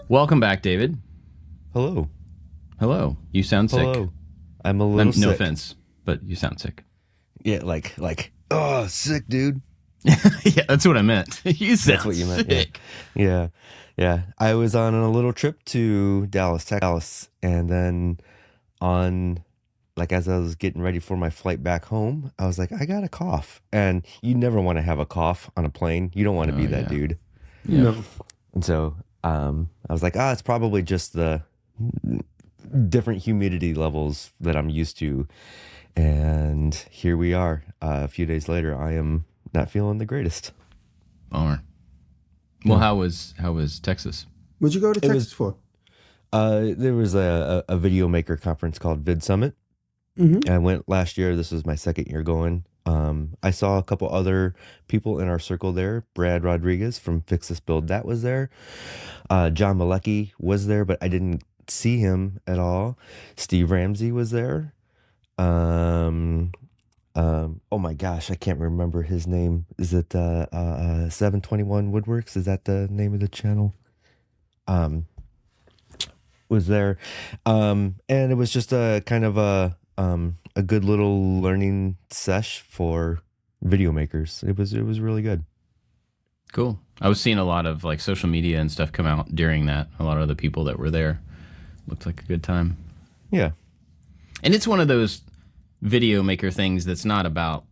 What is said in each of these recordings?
Welcome back, David. Hello. Hello. You sound sick. Hello. I'm a little sick. No offense, but you sound sick. Yeah, oh, sick, dude. Yeah, that's what I meant. You sound That's what you meant. sick. Yeah. I was on a little trip to Dallas, Texas, and then as I was getting ready for my flight back home, I was like, I got a cough. And you never want to have a cough on a plane. You don't want to be that dude. Yeah. No. And so I was like, it's probably just the different humidity levels that I'm used to. And here we are. A few days later, I am not feeling the greatest. Bummer. Well, how was Texas? What'd you go to Texas for? There was a video maker conference called Vid Summit. Mm-hmm. I went last year. This was my second year going. I saw a couple other people in our circle there. Brad Rodriguez from Fix This Build, that was there. John Malecki was there, but I didn't see him at all. Steve Ramsey was there. Oh my gosh, I can't remember his name. Is it 721 Woodworks? Is that the name of the channel? Was there. And it was just a kind of a good little learning sesh for video makers. It was really good. Cool. I was seeing a lot of like social media and stuff come out during that. A lot of the people that were there looked like a good time. Yeah. And it's one of those video maker things that's not about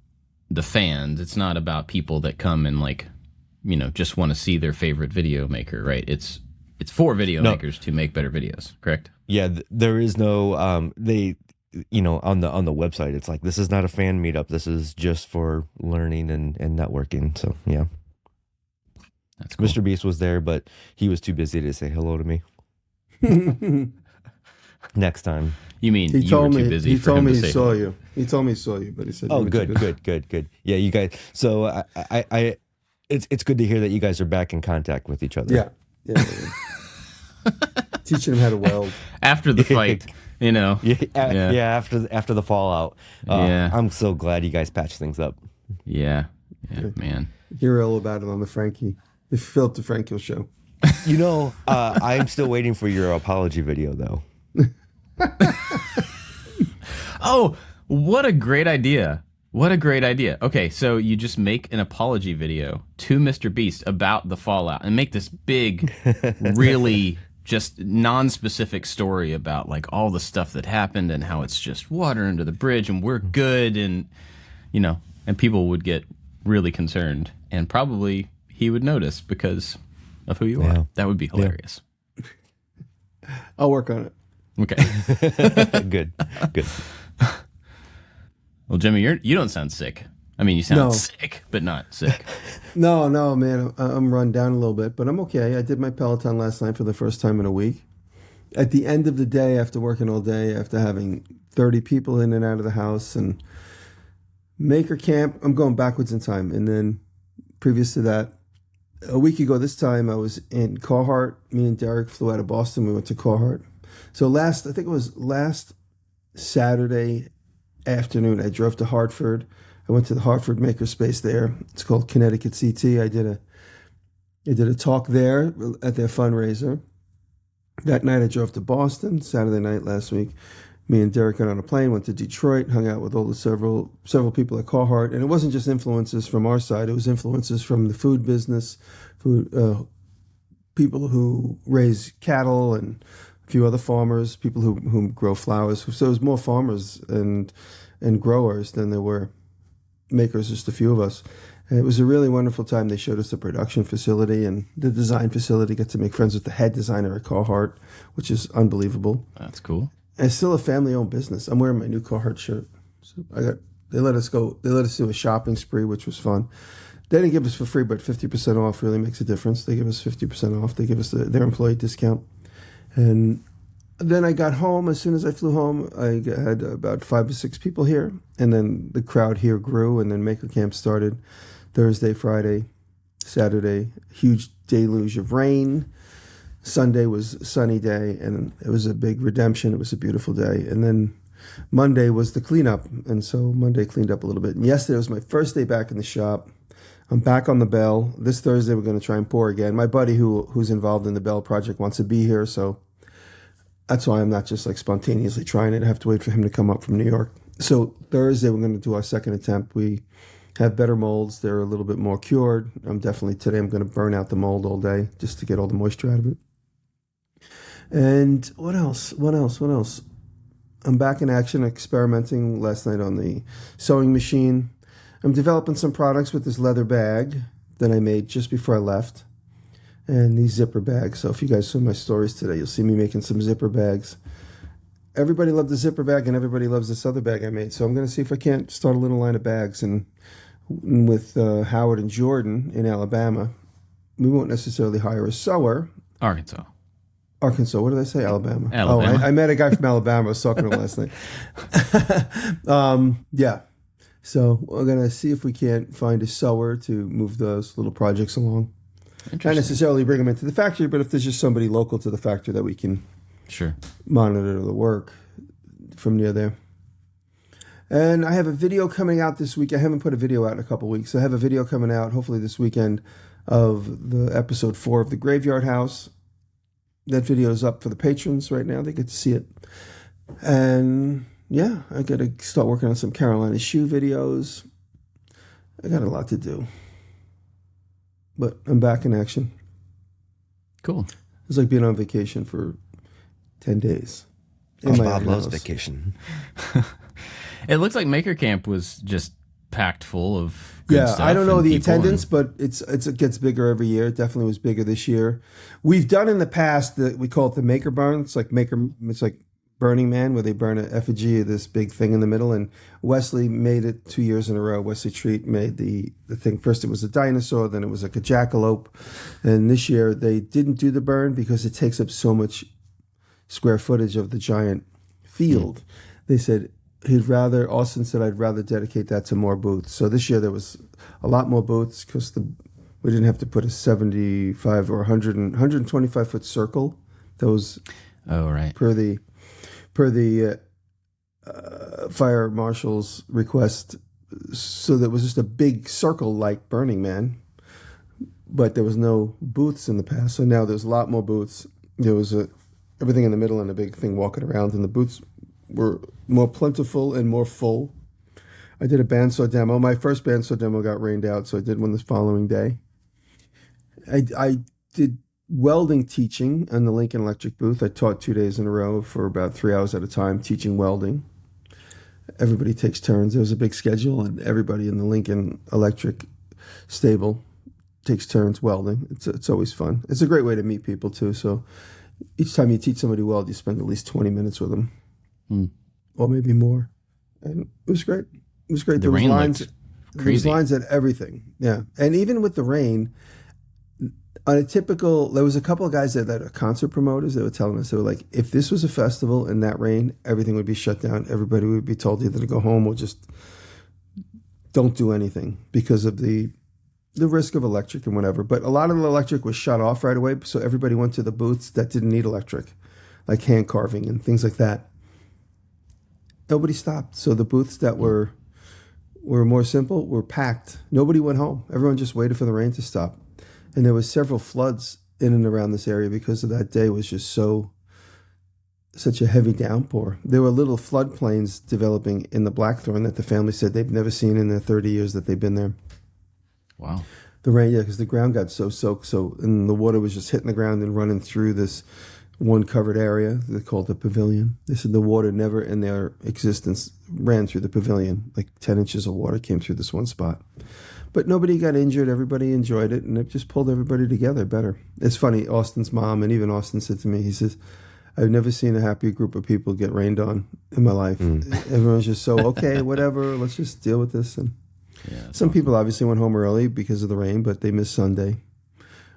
the fans. It's not about people that come and just want to see their favorite video maker, right? It's for video makers to make better videos, correct? Yeah, there is no on the website it's like, this is not a fan meetup. This is just for learning and networking. So yeah. That's cool. Mr. Beast was there, but he was too busy to say hello to me. Next time. You mean you were too busy for him to say hello? You. He told me he saw you, but he said, "Oh, good. Yeah, you guys. So I it's good to hear that you guys are back in contact with each other. Yeah. Teaching him how to weld after the fight, Yeah, after the fallout. I'm so glad you guys patched things up. Yeah, man. Hear all about it on the Philip DeFranco show. I'm still waiting for your apology video though. Oh, what a great idea. Okay, so you just make an apology video to Mr. Beast about the fallout and make this big, really just non-specific story about like all the stuff that happened and how it's just water under the bridge and we're good and people would get really concerned and probably he would notice because of who you are. That would be hilarious. Yeah. I'll work on it. Okay. Good. Well, Jimmy, you don't sound sick. I mean, you sound sick, but not sick. No, man. I'm run down a little bit, but I'm okay. I did my Peloton last night for the first time in a week. At the end of the day, after working all day, after having 30 people in and out of the house and Maker Camp, I'm going backwards in time. And then previous to that, a week ago this time, I was in Carhartt. Me and Derek flew out of Boston. We went to Carhartt. So I think it was last Saturday afternoon, I drove to Hartford. I went to the Hartford Makerspace there. It's called Connecticut CT. I did a talk there at their fundraiser. That night I drove to Boston, Saturday night last week. Me and Derek got on a plane, went to Detroit, hung out with all the several people at Carhartt. And it wasn't just influences from our side. It was influences from the food business, people who raise cattle and a few other farmers, people who grow flowers. So it was more farmers and growers than there were makers, just a few of us. And it was a really wonderful time. They showed us the production facility and the design facility. Got to make friends with the head designer at Carhartt, which is unbelievable. That's cool. And it's still a family-owned business. I'm wearing my new Carhartt shirt. So they let us do a shopping spree, which was fun. They didn't give us for free, but 50% off really makes a difference. They give us 50% off. They give us their employee discount. And then I got home. As soon as I flew home, I had about 5 to 6 people here. And then the crowd here grew, and then Maker Camp started Thursday, Friday, Saturday. Huge deluge of rain. Sunday was a sunny day, and it was a big redemption. It was a beautiful day. And then Monday was the cleanup, and so Monday cleaned up a little bit. And yesterday was my first day back in the shop. I'm back on the bell. This Thursday we're going to try and pour again. My buddy who's involved in the bell project wants to be here, so that's why I'm not just like spontaneously trying it. I have to wait for him to come up from New York. So Thursday we're going to do our second attempt. We have better molds. They're a little bit more cured. Today I'm going to burn out the mold all day just to get all the moisture out of it. And what else? I'm back in action, experimenting last night on the sewing machine. I'm developing some products with this leather bag that I made just before I left. And these zipper bags. So if you guys saw my stories today, you'll see me making some zipper bags. Everybody loved the zipper bag and everybody loves this other bag I made. So I'm going to see if I can't start a little line of bags. And with Howard and Jordan in Alabama, we won't necessarily hire a sewer. Arkansas. What did I say? Alabama. Oh, I met a guy from Alabama. I was talking to him last night. Yeah. So we're going to see if we can't find a sewer to move those little projects along. Not necessarily bring them into the factory, but if there's just somebody local to the factory that we can monitor the work from near there. And I have a video coming out this week. I haven't put a video out in a couple weeks. I have a video coming out hopefully this weekend of the episode 4 of The Graveyard House. That video is up for the patrons right now. They get to see it. And yeah, I got to start working on some Carolina shoe videos. I got a lot to do. But I'm back in action. Cool. It's like being on vacation for 10 days. Bob loves vacation. It looks like Maker Camp was just packed full of good stuff. I don't know the attendance, and... but it gets bigger every year. It definitely was bigger this year. We've done in the past we call it the Maker Burn. It's like Burning Man, where they burn an effigy of this big thing in the middle. And Wesley made it 2 years in a row. Wesley Treat made the thing. First it was a dinosaur, then it was like a jackalope. And this year they didn't do the burn because it takes up so much square footage of the giant field. They said Austin said, I'd rather dedicate that to more booths. So this year there was a lot more booths because we didn't have to put a 75 or 125 foot circle. That was per the fire marshal's request. So there was just a big circle like Burning Man, but there was no booths in the past. So now there's a lot more booths. There was everything in the middle and a big thing walking around, and the booths were more plentiful and more full. I did a bandsaw demo. My first bandsaw demo got rained out, so I did one the following day. I did welding teaching in the Lincoln Electric booth. I taught 2 days in a row for about 3 hours at a time teaching welding. Everybody takes turns. There was a big schedule, and everybody in the Lincoln Electric stable takes turns welding. It's always fun. It's a great way to meet people too. So each time you teach somebody weld, you spend at least 20 minutes with them. Or maybe more. And it was great. It was great. The rain lines, looked crazy. There was lines at everything. Yeah. And even with the rain, on there was a couple of guys that are concert promoters that were telling us, they were like, if this was a festival in that rain, everything would be shut down. Everybody would be told either to go home or just don't do anything because of the risk of electric and whatever. But a lot of the electric was shut off right away. So everybody went to the booths that didn't need electric, like hand carving and things like that. Nobody stopped. So the booths that were more simple were packed. Nobody went home. Everyone just waited for the rain to stop. And there was several floods in and around this area because of that day was just such a heavy downpour. There were little floodplains developing in the Blackthorn that the family said they've never seen in the 30 years that they've been there. Wow. The rain, because the ground got so soaked, and the water was just hitting the ground and running through this one covered area. They called the pavilion. They said the water never in their existence ran through the pavilion. Like 10 inches of water came through this one spot. But nobody got injured. Everybody enjoyed it, and it just pulled everybody together better. It's funny, Austin's mom, and even Austin said to me, he says, I've never seen a happy group of people get rained on in my life. Everyone's just so, okay, whatever, let's just deal with this. And some people obviously went home early because of the rain, but they missed Sunday.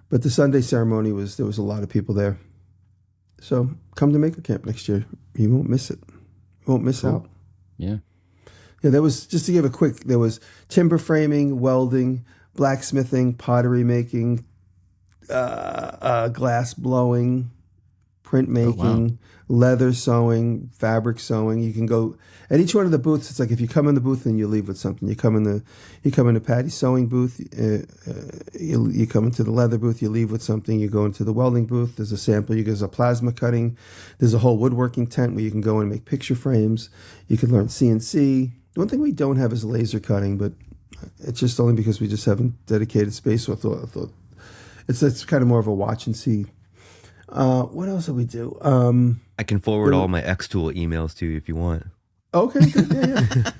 But the Sunday ceremony there was a lot of people there. So come to Maker Camp next year. You won't miss it. You won't miss out. Yeah. Yeah, there was, just to give there was timber framing, welding, blacksmithing, pottery making, glass blowing, printmaking, leather sewing, fabric sewing. You can go at each one of the booths. It's like if you come in the booth and you leave with something. You come in the Patty's sewing booth. You come into the leather booth. You leave with something. You go into the welding booth. There's a sample. There's a plasma cutting. There's a whole woodworking tent where you can go in and make picture frames. You can learn CNC. The one thing we don't have is laser cutting, but it's just only because we just haven't dedicated space. So I thought it's kind of more of a watch and see. What else do we do? I can forward all my X-Tool emails to you if you want. Okay, good.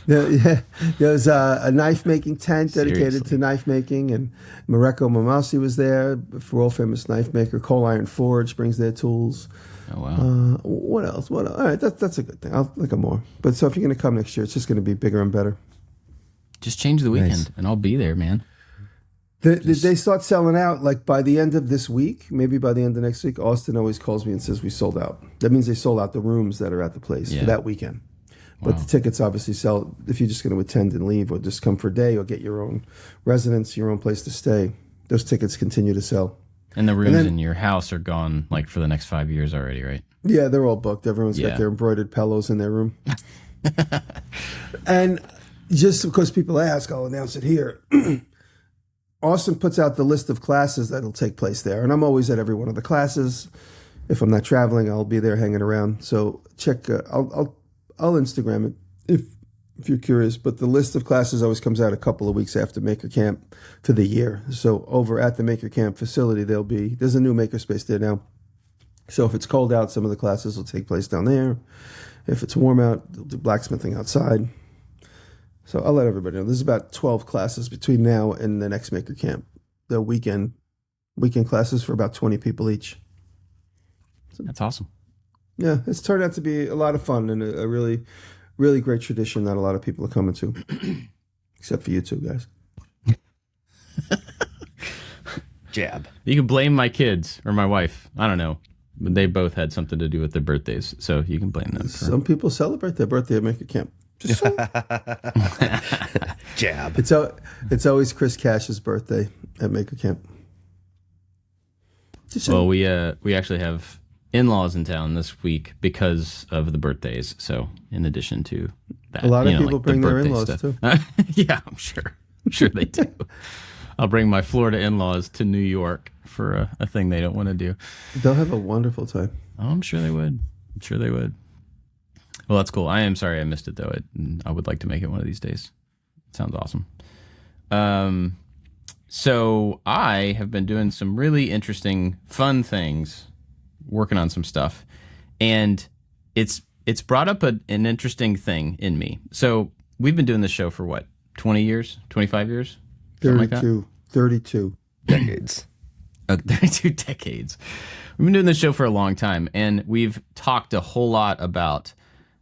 Yeah. There's a knife making tent dedicated to knife making, and Mareko Mamasi was there, for world famous knife maker. Coal Iron Forge brings their tools. Oh wow! What else? All right, that's a good thing. I'll look at more. But so if you're going to come next year, it's just going to be bigger and better. Just change the weekend, and I'll be there, man. They start selling out like by the end of this week, maybe by the end of next week. Austin always calls me and says we sold out. That means they sold out the rooms that are at the place for that weekend. But the tickets obviously sell if you're just going to attend and leave, or just come for a day, or get your own residence, your own place to stay. Those tickets continue to sell. And the rooms in your house are gone like for the next 5 years already, right? Yeah, they're all booked. Everyone's got their embroidered pillows in their room. And just because people ask, I'll announce it here. Austin puts out the list of classes that'll take place there, and I'm always at every one of the classes. If I'm not traveling, I'll be there hanging around. So check. I'll Instagram it if you're curious. But the list of classes always comes out a couple of weeks after Maker Camp for the year. So over at the Maker Camp facility, there's a new makerspace there now. So if it's cold out, some of the classes will take place down there. If it's warm out, they'll do blacksmithing outside. So I'll let everybody know. There's about 12 classes between now and the next Maker Camp. The weekend classes for about 20 people each. So, that's awesome. Yeah, it's turned out to be a lot of fun and a really, really great tradition that a lot of people are coming to. Except for you two guys. Jab. You can blame my kids or my wife. I don't know. But they both had something to do with their birthdays, so you can blame them. Some people celebrate their birthday at Maker Camp. Jab. It's always Chris Cash's birthday at Maker Camp. Well, we actually have in-laws in town this week because of the birthdays. So in addition to that, a lot of people bring their in-laws too. Yeah, I'm sure they do. I'll bring my Florida in-laws to New York for a thing they don't want to do. They'll have a wonderful time. Oh, I'm sure they would. Well, that's cool. I am sorry I missed it, though. I would like to make it one of these days. It sounds awesome. So I have been doing some really interesting, fun things, working on some stuff, and it's brought up an interesting thing in me. So we've been doing this show for what, 20 years, 25 years? 32 decades. 32 decades. We've been doing this show for a long time, and we've talked a whole lot about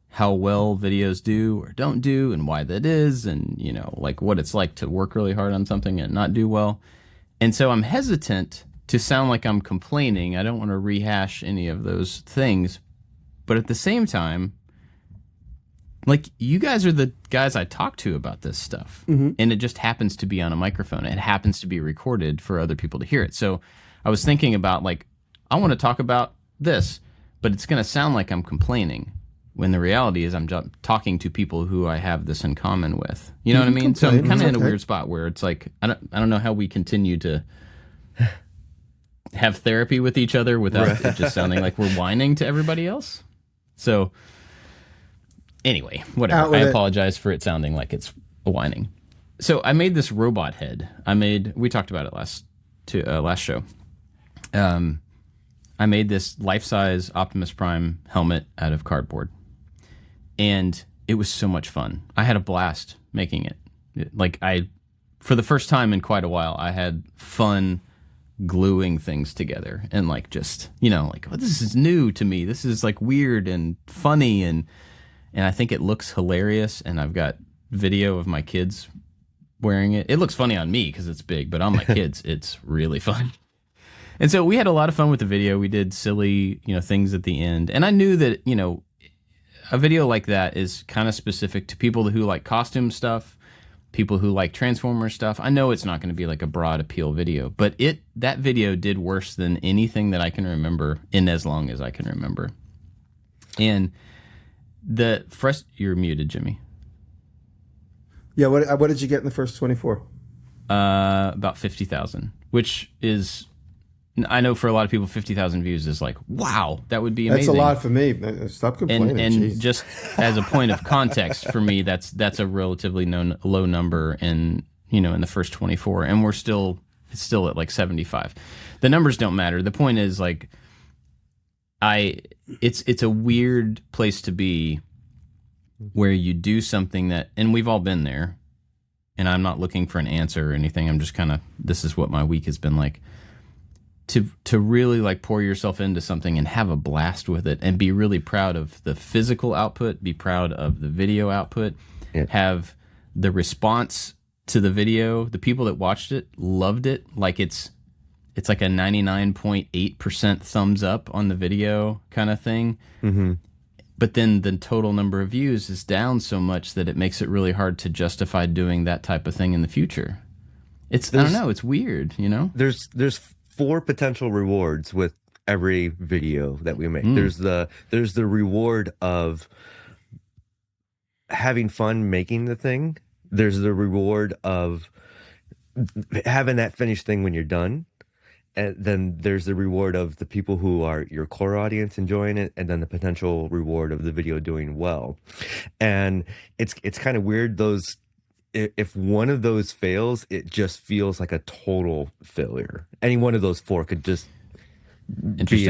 how well videos do or don't do and why that is, and like what it's like to work really hard on something and not do well. And so I'm hesitant to sound like I'm complaining. I don't want to rehash any of those things, but at the same time, like, you guys are the guys I talk to about this stuff, and it just happens to be on a microphone. It happens to be recorded for other people to hear it. So I was thinking about, like, I want to talk about this, but it's going to sound like I'm complaining, when the reality is I'm just talking to people who I have this in common with. You know what I mean? So I'm kind of in a weird spot where it's like, I don't know how we continue to have therapy with each other without it just sounding like we're whining to everybody else. So anyway, whatever. I apologize for it sounding like it's a whining. So I made this robot head. We talked about it last show. I made this life-size Optimus Prime helmet out of cardboard. And it was so much fun. I had a blast making it. For the first time in quite a while, I had fun gluing things together. And just, this is new to me. This is weird and funny. And I think it looks hilarious. And I've got video of my kids wearing it. It looks funny on me because it's big, but on my kids, it's really fun. And so we had a lot of fun with the video. We did silly, things at the end. And I knew that, a video like that is kind of specific to people who like costume stuff, people who like Transformer stuff. I know it's not going to be like a broad appeal video, but that video did worse than anything that I can remember in as long as I can remember. And you're muted, Jimmy. Yeah, what did you get in the first 24? About 50,000, which is, I know for a lot of people, 50,000 views is like, wow, that would be amazing. That's a lot for me. Stop complaining. And just as a point of context for me, that's a relatively low number in the first 24, and it's still at like 75. The numbers don't matter. The point is like, it's a weird place to be where you do something that, and we've all been there, and I'm not looking for an answer or anything. I'm just kind of, this is what my week has been like. To really like pour yourself into something and have a blast with it and be really proud of the physical output, be proud of the video output, have the response to the video. The people that watched it loved it. Like it's like a 99.8% thumbs up on the video kind of thing. Mm-hmm. But then the total number of views is down so much that it makes it really hard to justify doing that type of thing in the future. I don't know. It's weird, There's 4 potential rewards with every video that we make. There's the reward of having fun making the thing. There's the reward of having that finished thing when you're done. And then there's the reward of the people who are your core audience enjoying it, and then the potential reward of the video doing well. And it's kind of weird. If one of those fails, it just feels like a total failure. Any one of those 4 could just be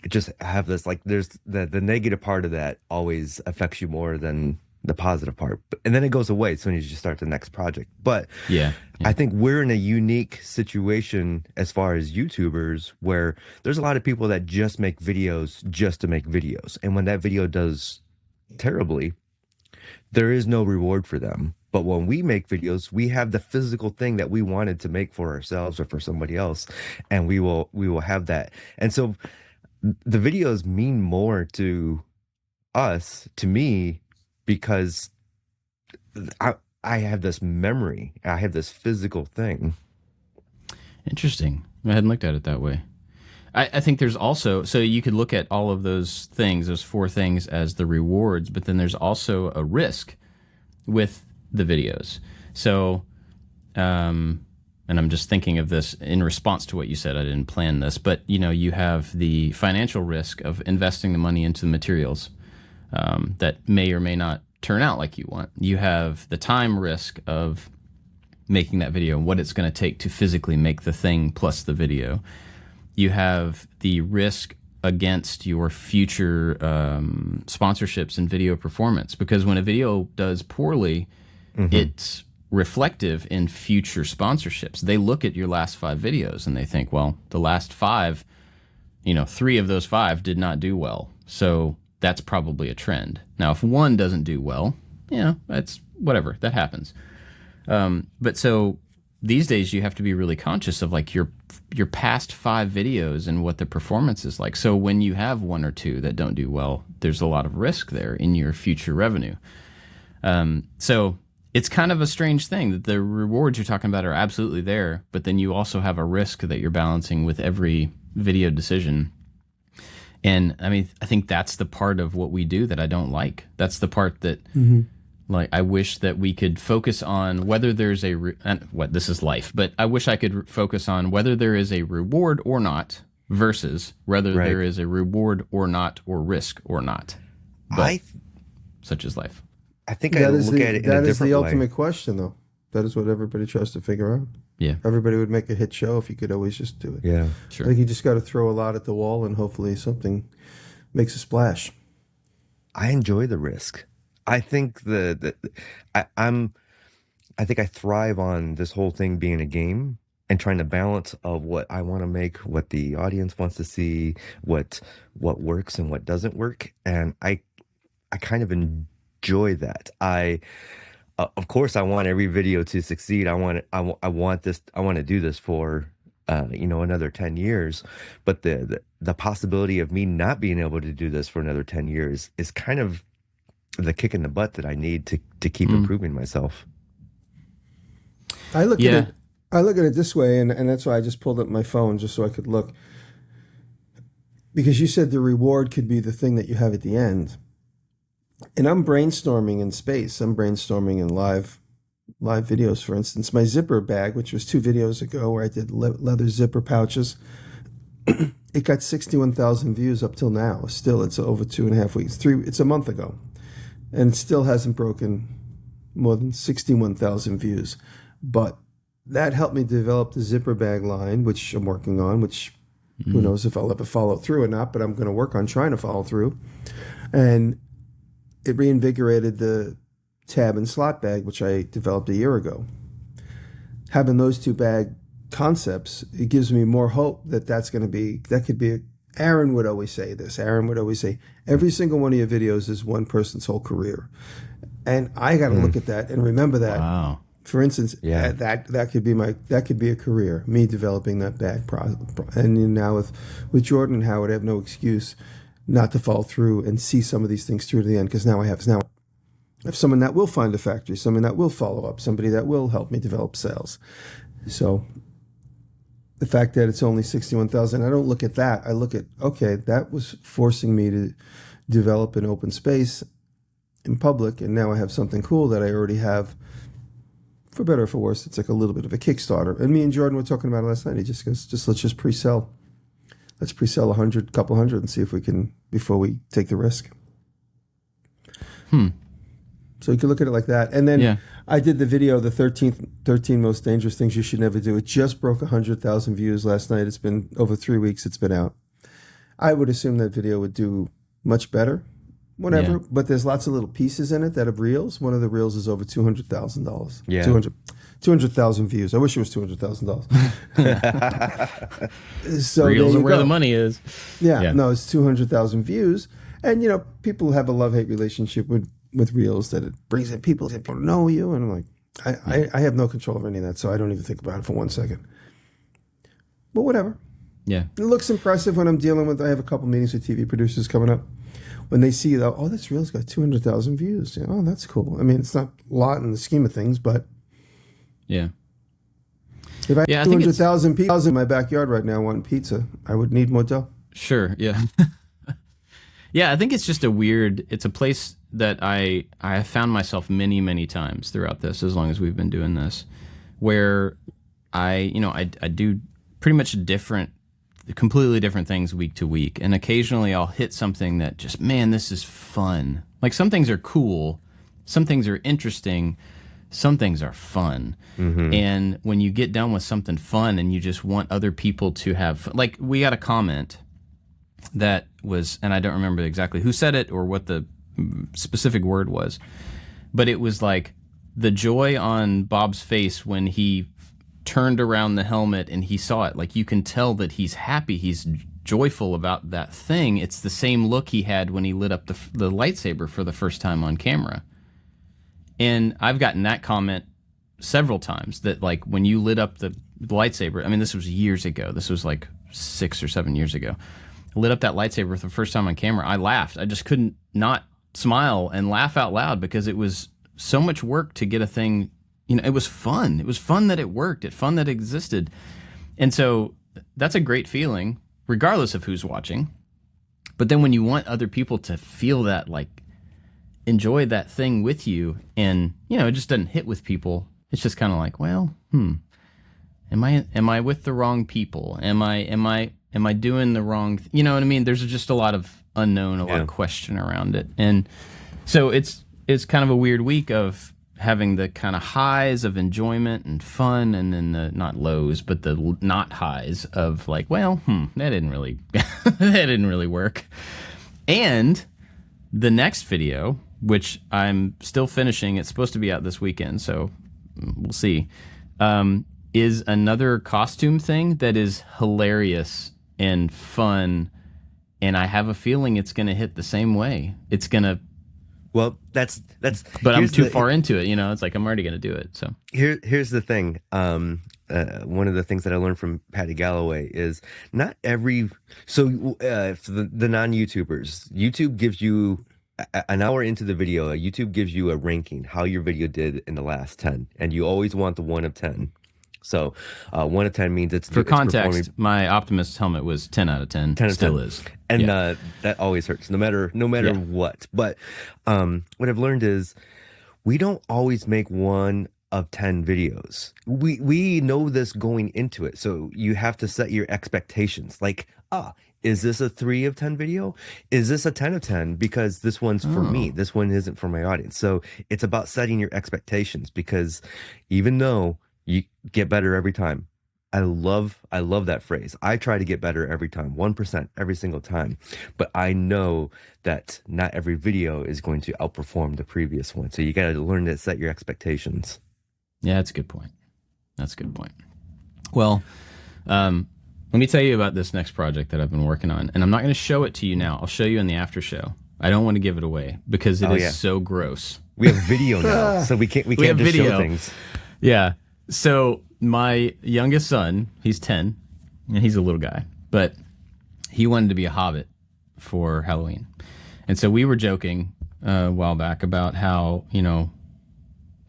just have this, like, there's the negative part of that always affects you more than the positive part, and then it goes away as soon as you start the next project. But yeah, I think we're in a unique situation as far as YouTubers, where there's a lot of people that just make videos just to make videos, and when that video does terribly, there is no reward for them. But when we make videos, we have the physical thing that we wanted to make for ourselves or for somebody else, and we will have that. And so the videos mean more to us, to me, because I have this memory, I have this physical thing. Interesting. I hadn't looked at it that way. I think there's also, so you could look at all of those things, those 4 things, as the rewards, but then there's also a risk with the videos. So, and I'm just thinking of this in response to what you said. I didn't plan this, but you have the financial risk of investing the money into the materials that may or may not turn out like you want. You have the time risk of making that video and what it's going to take to physically make the thing plus the video. You have the risk against your future sponsorships and video performance, because when a video does poorly, it's reflective in future sponsorships. They look at your last 5 videos and they think, well, the last 5, 3 of those 5 did not do well. So that's probably a trend. Now, if one doesn't do well, that's whatever, that happens. But so these days you have to be really conscious of like your past 5 videos and what the performance is like. So when you have 1 or 2 that don't do well, there's a lot of risk there in your future revenue. So it's kind of a strange thing that the rewards you're talking about are absolutely there, but then you also have a risk that you're balancing with every video decision. And I mean, I think that's the part of what we do that I don't like. That's the part that, like, I wish that we could focus on whether there's this is life, but I wish I could focus on whether there is a reward or not versus whether there is a reward or not, or risk or not. But such is life. I think I look at it in a different way. That is the ultimate question, though. That is what everybody tries to figure out. Yeah. Everybody would make a hit show if you could always just do it. Yeah, sure. I think you just got to throw a lot at the wall and hopefully something makes a splash. I enjoy the risk. I think I think I thrive on this whole thing being a game and trying to balance of what I want to make, what the audience wants to see, what works and what doesn't work. And I kind of enjoy that. Of course, I want every video to succeed. I want to do this for, another 10 years. But the possibility of me not being able to do this for another 10 years is kind of the kick in the butt that I need to keep improving myself. I look at it this way, and that's why I just pulled up my phone just so I could look. Because you said the reward could be the thing that you have at the end. And I'm brainstorming in space. I'm brainstorming in live videos, for instance. My zipper bag, which was 2 videos ago where I did leather zipper pouches, it got 61,000 views up till now. Still, it's over 2.5 weeks. It's a month ago. And it still hasn't broken more than 61,000 views. But that helped me develop the zipper bag line, which I'm working on, which who knows if I'll ever follow through or not, but I'm going to work on trying to follow through. And it reinvigorated the tab and slot bag, which I developed a year ago. Having those 2 bag concepts, it gives me more hope that that could be Aaron would always say this. Aaron would always say, every single one of your videos is one person's whole career. And I got to look at that and remember that. Wow. For instance, that could be a career, me developing that bag and now with Jordan and Howard, I have no excuse not to follow through and see some of these things through to the end, because now I have someone that will find a factory, someone that will follow up, somebody that will help me develop sales. So the fact that it's only 61,000, I don't look at that. I look at, okay, that was forcing me to develop an open space in public, and now I have something cool that I already have. For better or for worse, it's like a little bit of a Kickstarter. And me and Jordan were talking about it last night. He just goes, let's just pre-sell. Let's pre-sell couple hundred and see if we can, before we take the risk. So you can look at it like that. And then I did the video, the 13 most dangerous things you should never do. It just broke 100,000 views last night. It's been over 3 weeks it's been out. I would assume that video would do much better. Whatever, but there's lots of little pieces in it that are reels. One of the reels is over $200,000. Yeah, 200,000 views. I wish it was $200,000. So reels are where the money is. Yeah, no, it's 200,000 views, and people have a love-hate relationship with reels, that it brings in people that don't know you, and I'm like, I have no control over any of that, so I don't even think about it for 1 second. But whatever. Yeah, it looks impressive when I'm dealing with. I have a couple meetings with TV producers coming up. When they see that, oh, this reel's got 200,000 views. Oh, that's cool. I mean, it's not a lot in the scheme of things, but if I had 200,000 people in my backyard right now wanting pizza, I would need more dough. Sure, yeah. I think it's just it's a place that I have found myself many, many times throughout this, as long as we've been doing this, where I do pretty much completely different things week to week, and occasionally I'll hit something that just, man, this is fun. Like, some things are cool, some things are interesting, some things are fun. And when you get done with something fun and you just want other people to have, like, we got a comment that was, and I don't remember exactly who said it or what the specific word was, but it was like the joy on Bob's face when he turned around the helmet and he saw it. Like, you can tell that he's happy, he's joyful about that thing. It's the same look he had when he lit up the lightsaber for the first time on camera. And I've gotten that comment several times, that like, when you lit up the lightsaber, I mean, this was years ago, this was like 6 or 7 years ago, I lit up that lightsaber for the first time on camera, I laughed. I just couldn't not smile and laugh out loud, because it was so much work to get a thing. It was fun. It was fun that it worked. It's fun that it existed. And so that's a great feeling, regardless of who's watching. But then when you want other people to feel that, like, enjoy that thing with you, and, it just doesn't hit with people. It's just kind of like, well, am I with the wrong people? Am I doing the wrong, you know what I mean? There's just a lot of unknown, a lot of question around it. And so it's kind of a weird week of having the kind of highs of enjoyment and fun, and then the not lows, but the not highs of like, well, that didn't really work. And the next video, which I'm still finishing, it's supposed to be out this weekend, so we'll see, is another costume thing that is hilarious and fun, and I have a feeling it's going to hit the same way. It's going to. Well, that's. But I'm too far into it, It's like I'm already going to do it. So here's the thing. One of the things that I learned from Patty Galloway is not every. So for the non-YouTubers, YouTube gives you an hour into the video, YouTube gives you a ranking how your video did in the last 10, and you always want the 1 of 10. So 1 of 10 means it's For it's context, performing my Optimus helmet was 10 out of 10. 10 of Still 10. is. And Yeah. that always hurts, no matter Yeah. what. But what I've learned is we don't always make 1 of 10 videos. We know this going into it. So you have to set your expectations. Like, is this a 3 of 10 video? Is this a 10 of 10? Because this one's for me. This one isn't for my audience. So it's about setting your expectations, because even though you get better every time. I love that phrase. I try to get better every time, 1% every single time. But I know that not every video is going to outperform the previous one. So you got to learn to set your expectations. Yeah, that's a good point. That's a good point. Well, let me tell you about this next project that I've been working on. And I'm not going to show it to you now. I'll show you in the after show. I don't want to give it away because it is so gross. We have video now, so we can't have just video. show things. Yeah. So my youngest son, he's 10, and he's a little guy, but he wanted to be a hobbit for Halloween. And so we were joking a while back about how,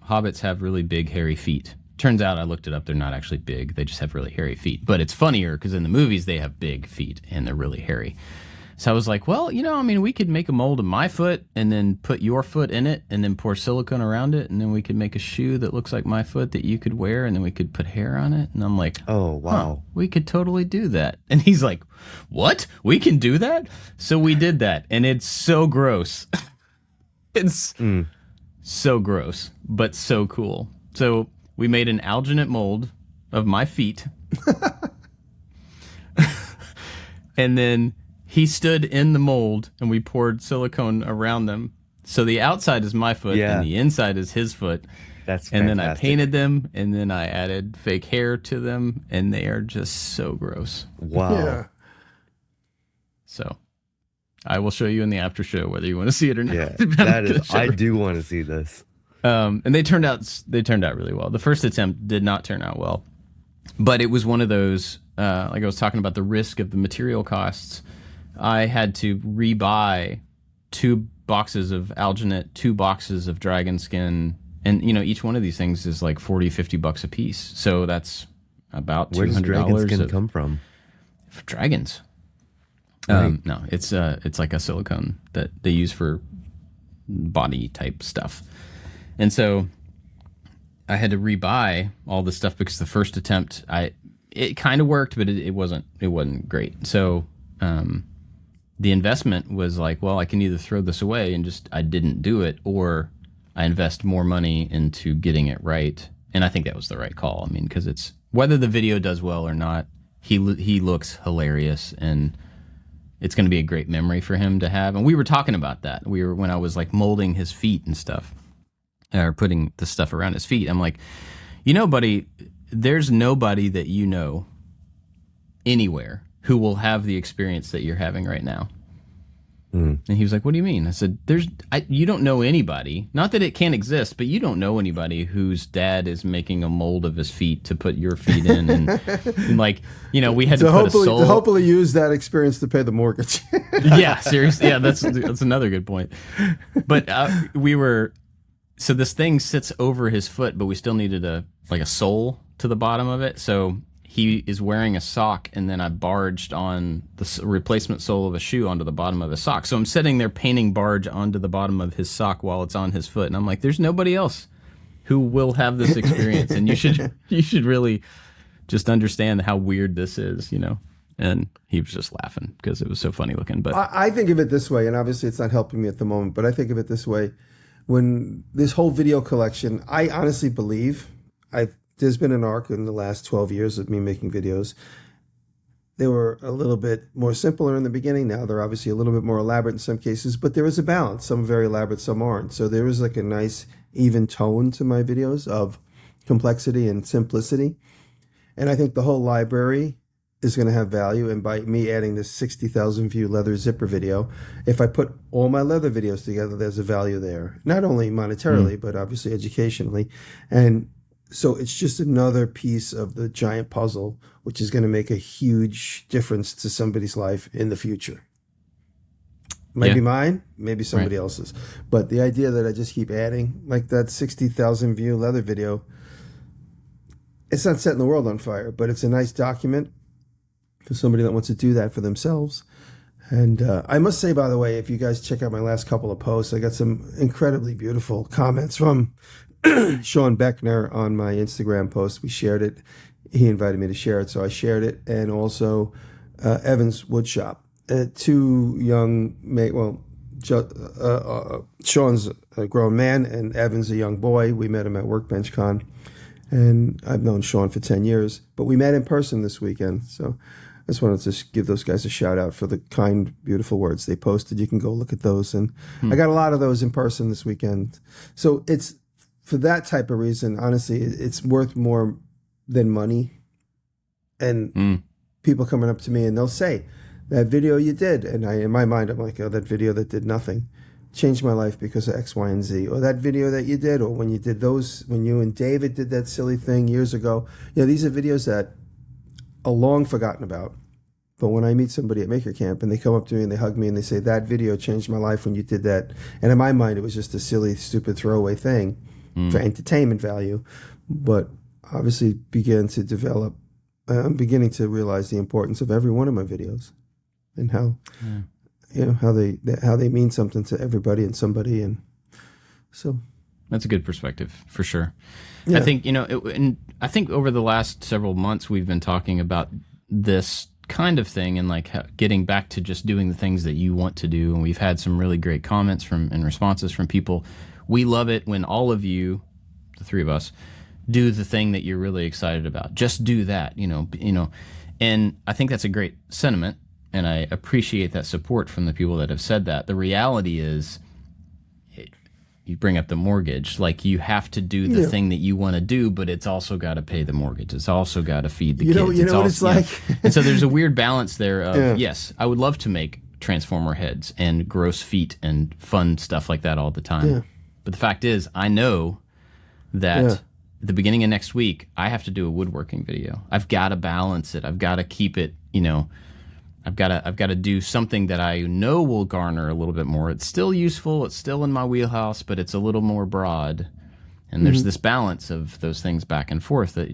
hobbits have really big, hairy feet. Turns out I looked it up. They're not actually big. They just have really hairy feet. But it's funnier because in the movies, they have big feet and they're really hairy. So I was like, well, we could make a mold of my foot and then put your foot in it and then pour silicone around it. And then we could make a shoe that looks like my foot that you could wear. And then we could put hair on it. And I'm like, oh, wow. We could totally do that. And he's like, what? We can do that? So we did that. And it's so gross. It's so gross, but so cool. So we made an alginate mold of my feet. And then he stood in the mold and we poured silicone around them. So the outside is my foot and the inside is his foot. That's and fantastic. then I painted them and then I added fake hair to them and they are just so gross. Wow. Yeah. So I will show you in the after show whether you want to see it or not. Yeah, that is. I do want to see this. And they turned out really well. The first attempt did not turn out well, but it was one of those like I was talking about the risk of the material costs. I had to rebuy 2 boxes of alginate, 2 boxes of dragon skin, and each one of these things is like $40-50 a piece. So that's about $200. Where does dragon skin come from? For dragons. Right. No, it's like a silicone that they use for body type stuff. And so I had to rebuy all this stuff because the first attempt it kind of worked, but it wasn't great. So the investment was like, well, I can either throw this away and I didn't do it, or I invest more money into getting it right. And I think that was the right call. I mean, because it's whether the video does well or not, he looks hilarious and it's going to be a great memory for him to have. And we were talking about that. When I was like molding his feet and stuff, or putting the stuff around his feet. I'm like, buddy, there's nobody that anywhere who will have the experience that you're having right now. And he was like, what do you mean? I said, you don't know anybody, not that it can't exist, but you don't know anybody whose dad is making a mold of his feet to put your feet in. And like, we had to put a soul. To hopefully use that experience to pay the mortgage. Yeah, seriously. Yeah, that's another good point. But so this thing sits over his foot, but we still needed a sole to the bottom of it. So he is wearing a sock, and then I barged on the replacement sole of a shoe onto the bottom of his sock. So I'm sitting there painting barge onto the bottom of his sock while it's on his foot, and I'm like, there's nobody else who will have this experience, and you should really just understand how weird this is, And he was just laughing because it was so funny looking. But I think of it this way, and obviously it's not helping me at the moment, but I think of it this way. When this whole video collection, I honestly believe there's been an arc in the last 12 years of me making videos. They were a little bit more simpler in the beginning. Now they're obviously a little bit more elaborate in some cases, but there is a balance. Some are very elaborate, some aren't. So there is like a nice even tone to my videos of complexity and simplicity. And I think the whole library is going to have value. And by me adding this 60,000 view leather zipper video, if I put all my leather videos together, there's a value there, not only monetarily, but obviously educationally. And so it's just another piece of the giant puzzle, which is going to make a huge difference to somebody's life in the future. Might Yeah. be mine, maybe somebody else's. But the idea that I just keep adding, like that 60,000 view leather video, it's not setting the world on fire, but it's a nice document for somebody that wants to do that for themselves. And I must say, by the way, if you guys check out my last couple of posts, I got some incredibly beautiful comments from Sean Beckner on my Instagram post. We shared it. He invited me to share it, so I shared it. And also Evans Woodshop. Two young, Sean's a grown man and Evan's a young boy. We met him at Workbench Con. And I've known Sean for 10 years. But we met in person this weekend, so I just wanted to give those guys a shout out for the kind, beautiful words they posted. You can go look at those. And I got a lot of those in person this weekend. So it's, for that type of reason, honestly, it's worth more than money. And people coming up to me and they'll say, that video you did. And in my mind, I'm like, oh, that video that did nothing changed my life because of X, Y, and Z. Or that video that you did, or when you did those, when you and David did that silly thing years ago. These are videos that are long forgotten about. But when I meet somebody at Maker Camp and they come up to me and they hug me and they say, that video changed my life when you did that. And in my mind, it was just a silly, stupid throwaway thing for entertainment value. But obviously began to develop, I'm beginning to realize the importance of every one of my videos and how, how they mean something to everybody and somebody. And so that's a good perspective for sure. Yeah. I think, and I think over the last several months, we've been talking about this kind of thing and like getting back to just doing the things that you want to do. And we've had some really great comments and responses from people. We love it when all of you, the three of us, do the thing that you're really excited about. Just do that, and I think that's a great sentiment. And I appreciate that support from the people that have said that. The reality is, you bring up the mortgage, like you have to do the thing that you want to do, but it's also got to pay the mortgage. It's also got to feed the kids. You know what it's like? And so there's a weird balance there of, yes, I would love to make Transformer heads and gross feet and fun stuff like that all the time. Yeah. But the fact is, I know that at the beginning of next week, I have to do a woodworking video. I've got to balance it. I've got to keep it, I've got to do something that I know will garner a little bit more. It's still useful. It's still in my wheelhouse, but it's a little more broad. And there's this balance of those things back and forth that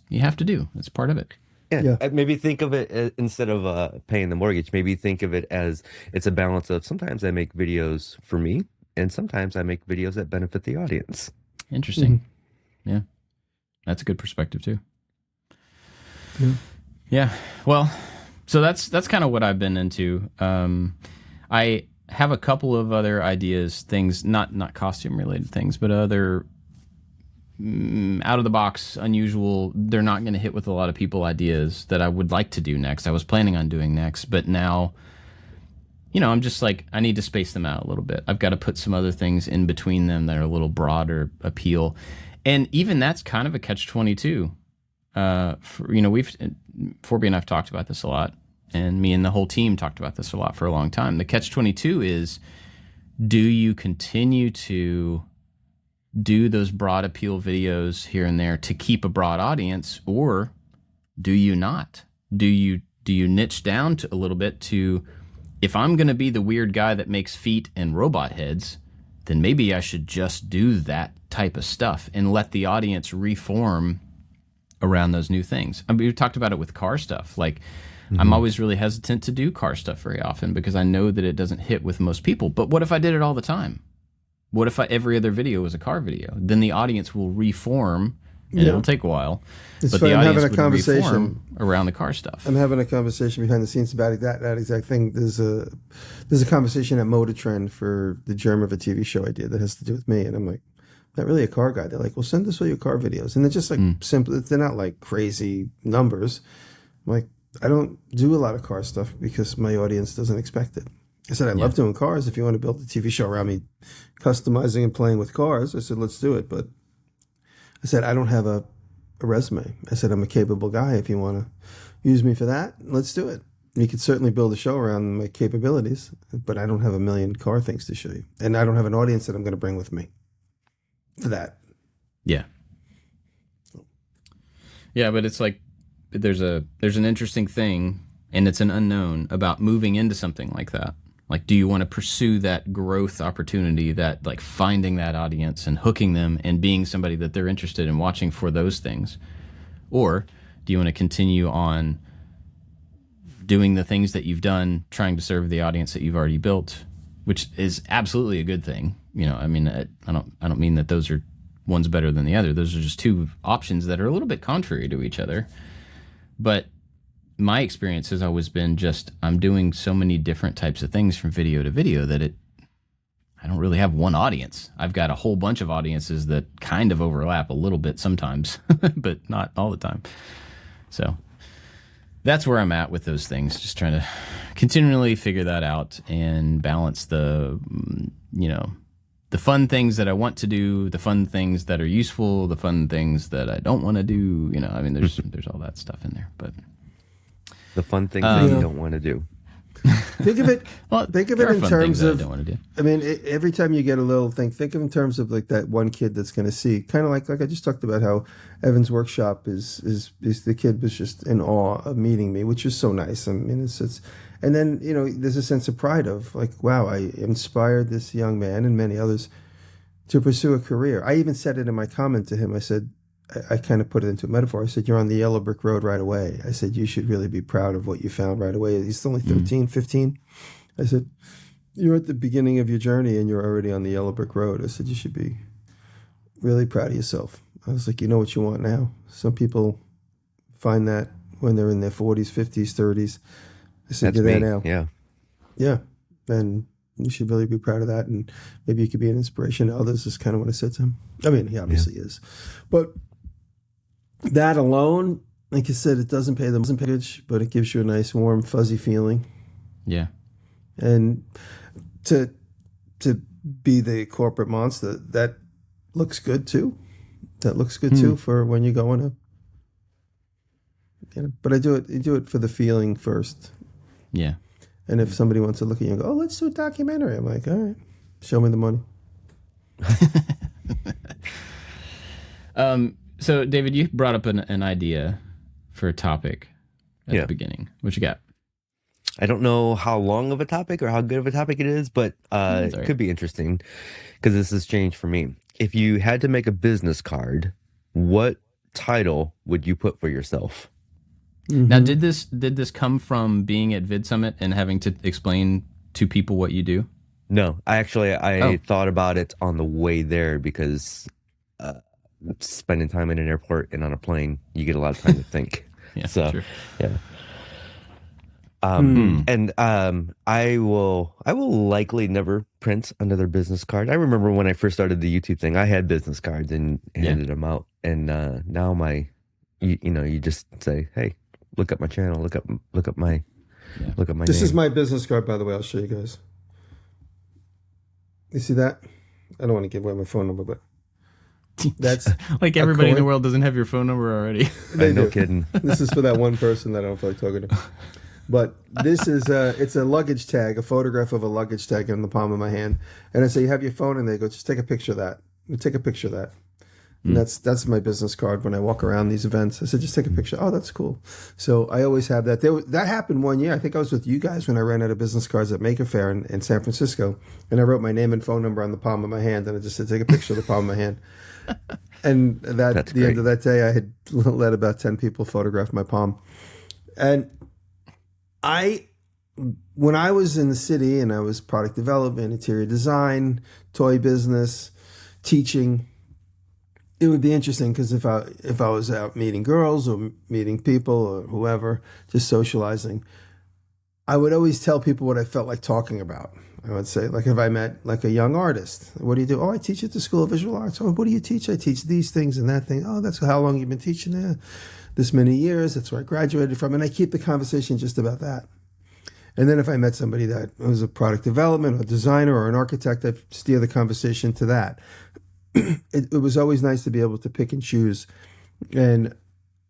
you have to do. It's part of it. Yeah. Maybe think of it as, instead of paying the mortgage, maybe think of it as it's a balance of sometimes I make videos for me and sometimes I make videos that benefit the audience. Interesting. Yeah. That's a good perspective too. Yeah. Well, so that's kind of what I've been into. I have a couple of other ideas, things, not costume related things, but other out of the box, unusual, they're not going to hit with a lot of people ideas that I would like to do next. I was planning on doing next, but now, I'm just like, I need to space them out a little bit. I've got to put some other things in between them that are a little broader appeal. And even that's kind of a catch-22. Forby and I've talked about this a lot, and me and the whole team talked about this a lot for a long time. The catch-22 is, do you continue to do those broad appeal videos here and there to keep a broad audience, or do you not? Do you niche down to a little bit to, if I'm going to be the weird guy that makes feet and robot heads, then maybe I should just do that type of stuff and let the audience reform around those new things. I mean, we've talked about it with car stuff. Like, I'm always really hesitant to do car stuff very often because I know that it doesn't hit with most people. But what if I did it all the time? What if every other video was a car video? Then the audience will reform, and it'll take a while. It's but funny, the I'm audience having a would conversation reform around the car stuff. I'm having a conversation behind the scenes about that exact thing. There's a conversation at Motor Trend for the germ of a TV show I did that has to do with me, and I'm like, not really a car guy. They're like, well, send us all your car videos, and they're just like simple. They're not like crazy numbers. I'm like, I don't do a lot of car stuff because my audience doesn't expect it. I said, I love doing cars. If you want to build a TV show around me customizing and playing with cars, I said, let's do it. But I said, I don't have a resume. I said, I'm a capable guy. If you want to use me for that, let's do it. You could certainly build a show around my capabilities, but I don't have a million car things to show you. And I don't have an audience that I'm going to bring with me for that. Yeah. Yeah, but it's like there's an interesting thing, and it's an unknown about moving into something like that, Like, do you want to pursue that growth opportunity, that like finding that audience and hooking them and being somebody that they're interested in watching for those things? Or do you want to continue on doing the things that you've done, trying to serve the audience that you've already built, which is absolutely a good thing. You know, I mean, I don't mean that those are one's better than the other. Those are just two options that are a little bit contrary to each other. But my experience has always been just I'm doing so many different types of things from video to video that I don't really have one audience. I've got a whole bunch of audiences that kind of overlap a little bit sometimes, but not all the time. So that's where I'm at with those things, just trying to continually figure that out and balance the, you know, the fun things that I want to do, the fun things that are useful, the fun things that I don't want to do. You know, I mean, there's all that stuff in there, but the fun things that you don't want to do. Think of it. well, think of it in terms of. I don't want to do. I mean, every time you get a little thing, think of it in terms of like that one kid that's going to see. Kind of like I just talked about how Evan's workshop is the kid was just in awe of meeting me, which is so nice. I mean, it's and then you know there's a sense of pride of like, wow, I inspired this young man and many others to pursue a career. I even said it in my comment to him. I said. I kind of put it into a metaphor. I said, you're on the yellow brick road right away. I said, you should really be proud of what you found right away. He's only 13, 15. I said, you're at the beginning of your journey and you're already on the yellow brick road. I said, you should be really proud of yourself. I was like, you know what you want now. Some people find that when they're in their 40s, 50s, 30s. I said, That's you're me. there now. Yeah. Yeah. And you should really be proud of that. And maybe you could be an inspiration to others is kind of what I said to him. I mean, he obviously is. But that alone, like I said, it doesn't pay the package, but it gives you a nice, warm, fuzzy feeling. Yeah. And to be the corporate monster, that looks good too. That looks good too for when you're going to. You know, but I do it for the feeling first. Yeah. And if somebody wants to look at you and go, oh, let's do a documentary, I'm like, all right, show me the money. So, David, you brought up an idea for a topic at the beginning. What you got? I don't know how long of a topic or how good of a topic it is, but it could be interesting because this has changed for me. If you had to make a business card, what title would you put for yourself? Mm-hmm. Now, did this come from being at Vid Summit and having to explain to people what you do? No, I thought about it on the way there because spending time in an airport and on a plane, you get a lot of time to think. Yeah, so true. yeah. And I will likely never print another business card. I remember when I first started the YouTube thing, I had business cards and handed them out. And now you just say, hey, look up my channel, look up my This name. is my business card, by the way. I'll show you guys. You see that? I don't want to give away my phone number, but that's like everybody in the world doesn't have your phone number already. No kidding. This is for that one person that I don't feel like talking to. But this is it's a luggage tag, a photograph of a luggage tag in the palm of my hand. And I say, you have your phone? And they go, just take a picture of that. Take a picture of that. And that's my business card when I walk around these events. I said, just take a picture. Oh, that's cool. So I always have that. That happened one year. I think I was with you guys when I ran out of business cards at Maker Faire in San Francisco. And I wrote my name and phone number on the palm of my hand. And I just said, take a picture of the palm of my hand. And at the end of that day, I had let about 10 people photograph my palm. And when I was in the city and I was product development, interior design, toy business, teaching, it would be interesting because if I was out meeting girls or meeting people or whoever, just socializing, I would always tell people what I felt like talking about. I would say, like if I met like a young artist, what do you do? Oh, I teach at the School of Visual Arts. Oh, what do you teach? I teach these things and that thing. Oh, that's how long you've been teaching there? This many years. That's where I graduated from. And I keep the conversation just about that. And then if I met somebody that was a product development or a designer or an architect, I'd steer the conversation to that. It was always nice to be able to pick and choose. And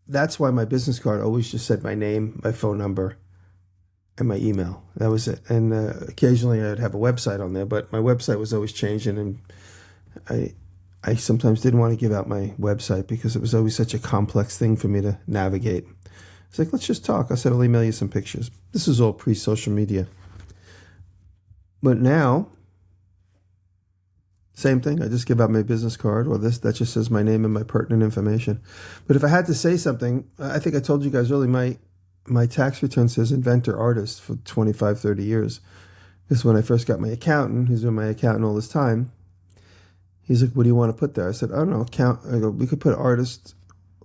that's why my business card always just said my name, my phone number, and my email. That was it. And occasionally I'd have a website on there, but my website was always changing. And I sometimes didn't want to give out my website because it was always such a complex thing for me to navigate. It's like, let's just talk. I said, I'll email you some pictures. This is all pre-social media. But now, same thing. I just give out my business card or this that just says my name and my pertinent information. But if I had to say something, I think I told you guys earlier, my tax return says inventor artist for 25, 30 years. This is when I first got my accountant, who's been my accountant all this time. He's like, what do you want to put there? I said, I don't know, I go, we could put artist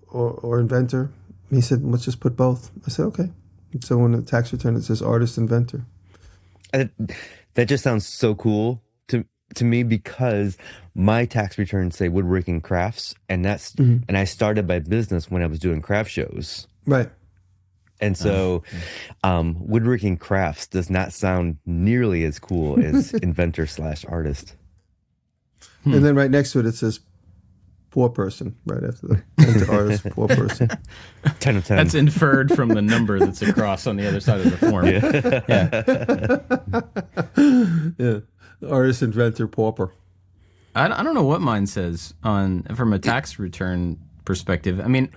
or inventor. He said, let's just put both. I said, okay. And so on the tax return, it says artist inventor. That just sounds so cool to me, because my tax returns say woodworking crafts, and that's and I started my business when I was doing craft shows. Right. And so woodworking crafts does not sound nearly as cool as inventor / artist. And then right next to it, it says poor person, right after the inventor artist, poor person. 10 of 10. That's inferred from the number that's across on the other side of the form. Yeah. Artist, inventor, pauper. I don't know what mine says from a tax return perspective. I mean,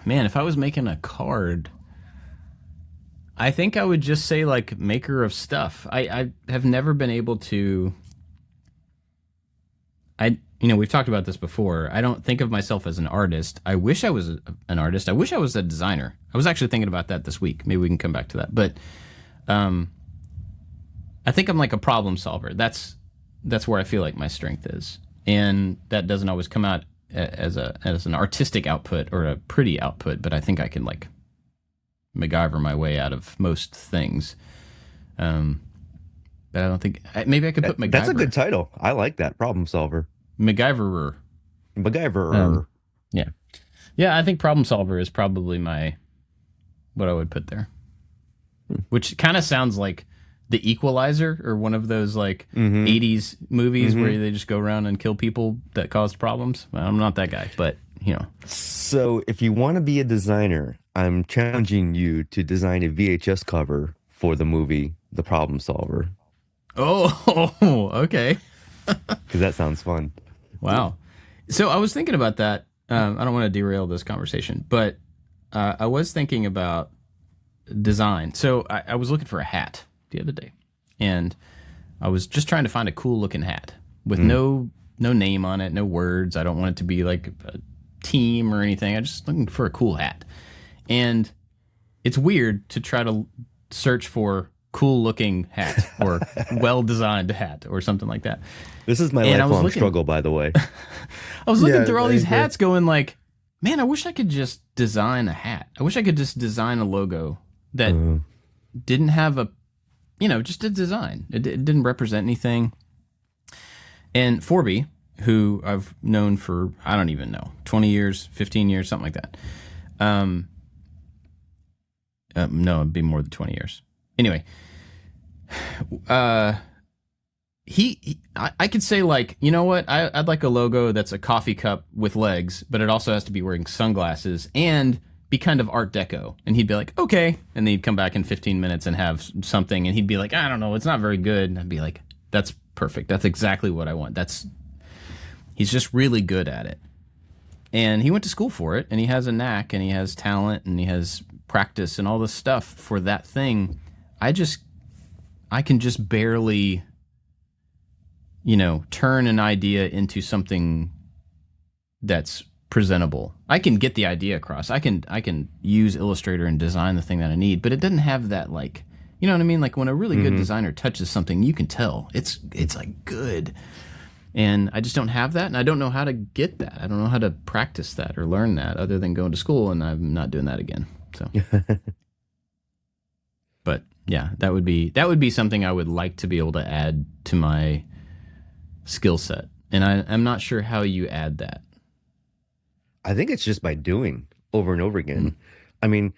man, if I was making a card, I think I would just say like maker of stuff. I have never been able to. We've talked about this before. I don't think of myself as an artist. I wish I was an artist. I wish I was a designer. I was actually thinking about that this week. Maybe we can come back to that. But I think I'm like a problem solver. That's where I feel like my strength is. And that doesn't always come out as an artistic output or a pretty output, but I think I can like MacGyver my way out of most things. But I don't think maybe I could put MacGyver. That's a good title. I like that, problem solver. MacGyverer. Yeah. I think problem solver is probably what I would put there, which kind of sounds like The Equalizer or one of those like 80s movies where they just go around and kill people that caused problems. Well, I'm not that guy, but So if you want to be a designer, I'm challenging you to design a VHS cover for the movie The Problem Solver. Oh, okay. Because that sounds fun. Wow. So I was thinking about that. I don't want to derail this conversation, but I was thinking about design. So I was looking for a hat the other day, and I was just trying to find a cool looking hat with no name on it, no words. I don't want it to be like a team or anything. I'm just looking for a cool hat. And it's weird to try to search for cool looking hat or well designed hat or something like that. This is my lifelong struggle, by the way. I was looking through all these hats going like, man, I wish I could just design a hat. I wish I could just design a logo that didn't have just a design. It didn't represent anything. And Forby, who I've known for, I don't even know, 20 years, 15 years, something like that. No, it'd be more than 20 years. Anyway, I could say like, you know what? I'd like a logo that's a coffee cup with legs, but it also has to be wearing sunglasses and be kind of Art Deco. And he'd be like, okay. And then he'd come back in 15 minutes and have something. And he'd be like, I don't know, it's not very good. And I'd be like, that's perfect. That's exactly what I want. He's just really good at it. And he went to school for it. And he has a knack and he has talent and he has practice and all this stuff for that thing. I can just barely, turn an idea into something that's presentable. I can get the idea across. I can use Illustrator and design the thing that I need, but it doesn't have that like, you know what I mean? Like when a really good designer touches something, you can tell it's like good. And I just don't have that, and I don't know how to get that. I don't know how to practice that or learn that other than going to school, and I'm not doing that again. So, but yeah, that would be something I would like to be able to add to my skill set, and I'm not sure how you add that. I think it's just by doing over and over again. I mean,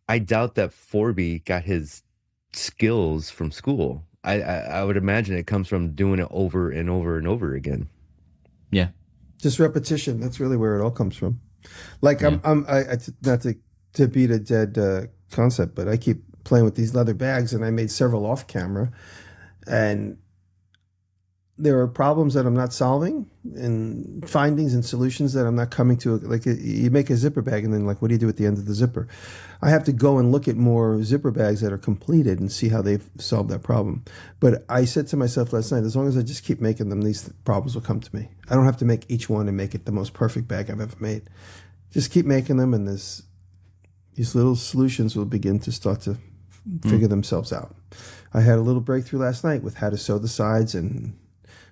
I doubt that Forby got his skills from school. I would imagine it comes from doing it over and over and over again. Yeah, just repetition. That's really where it all comes from. Like I not to beat a dead concept, but I keep playing with these leather bags, and I made several off camera, and there are problems that I'm not solving and findings and solutions that I'm not coming to. Like you make a zipper bag and then like, what do you do at the end of the zipper? I have to go and look at more zipper bags that are completed and see how they've solved that problem. But I said to myself last night, as long as I just keep making them, these problems will come to me. I don't have to make each one and make it the most perfect bag I've ever made. Just keep making them, and these little solutions will begin to start to figure themselves out. I had a little breakthrough last night with how to sew the sides, and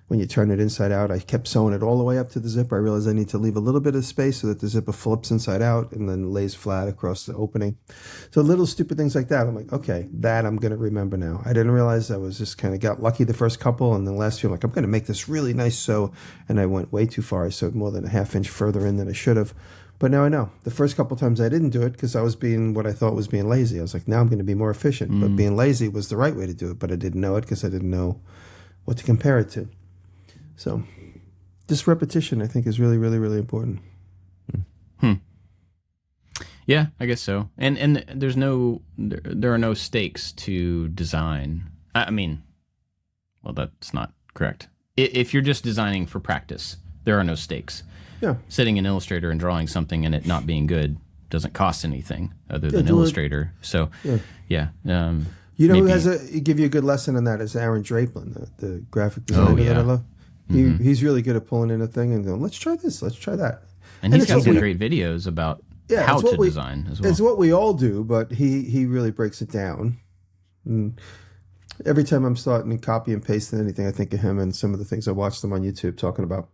when you turn it inside out, I kept sewing it all the way up to the zipper. I realized I need to leave a little bit of space so that the zipper flips inside out and then lays flat across the opening. So little stupid things like that. I'm like, okay, that I'm going to remember now. I didn't realize I was just kind of got lucky the first couple, and the last few, I'm like, I'm going to make this really nice sew, and I went way too far. I sewed more than a half inch further in than I should have. But now I know. The first couple times I didn't do it because I was being what I thought was being lazy. I was like, now I'm going to be more efficient. But being lazy was the right way to do it, but I didn't know it because I didn't know what to compare it to. So this repetition, I think, is really, really, really important. Yeah, I guess so. And there are no stakes to design. I mean, well, that's not correct. If you're just designing for practice, there are no stakes. Yeah. Sitting in Illustrator and drawing something and it not being good doesn't cost anything other than Illustrator. So, yeah. You know who give you a good lesson on that is Aaron Draplin, the graphic designer that I love. He's really good at pulling in a thing and going, let's try this, let's try that. And he's got some great videos about how to design as well. It's what we all do, but he really breaks it down. And every time I'm starting to copy and pasting anything, I think of him and some of the things I watched him on YouTube talking about.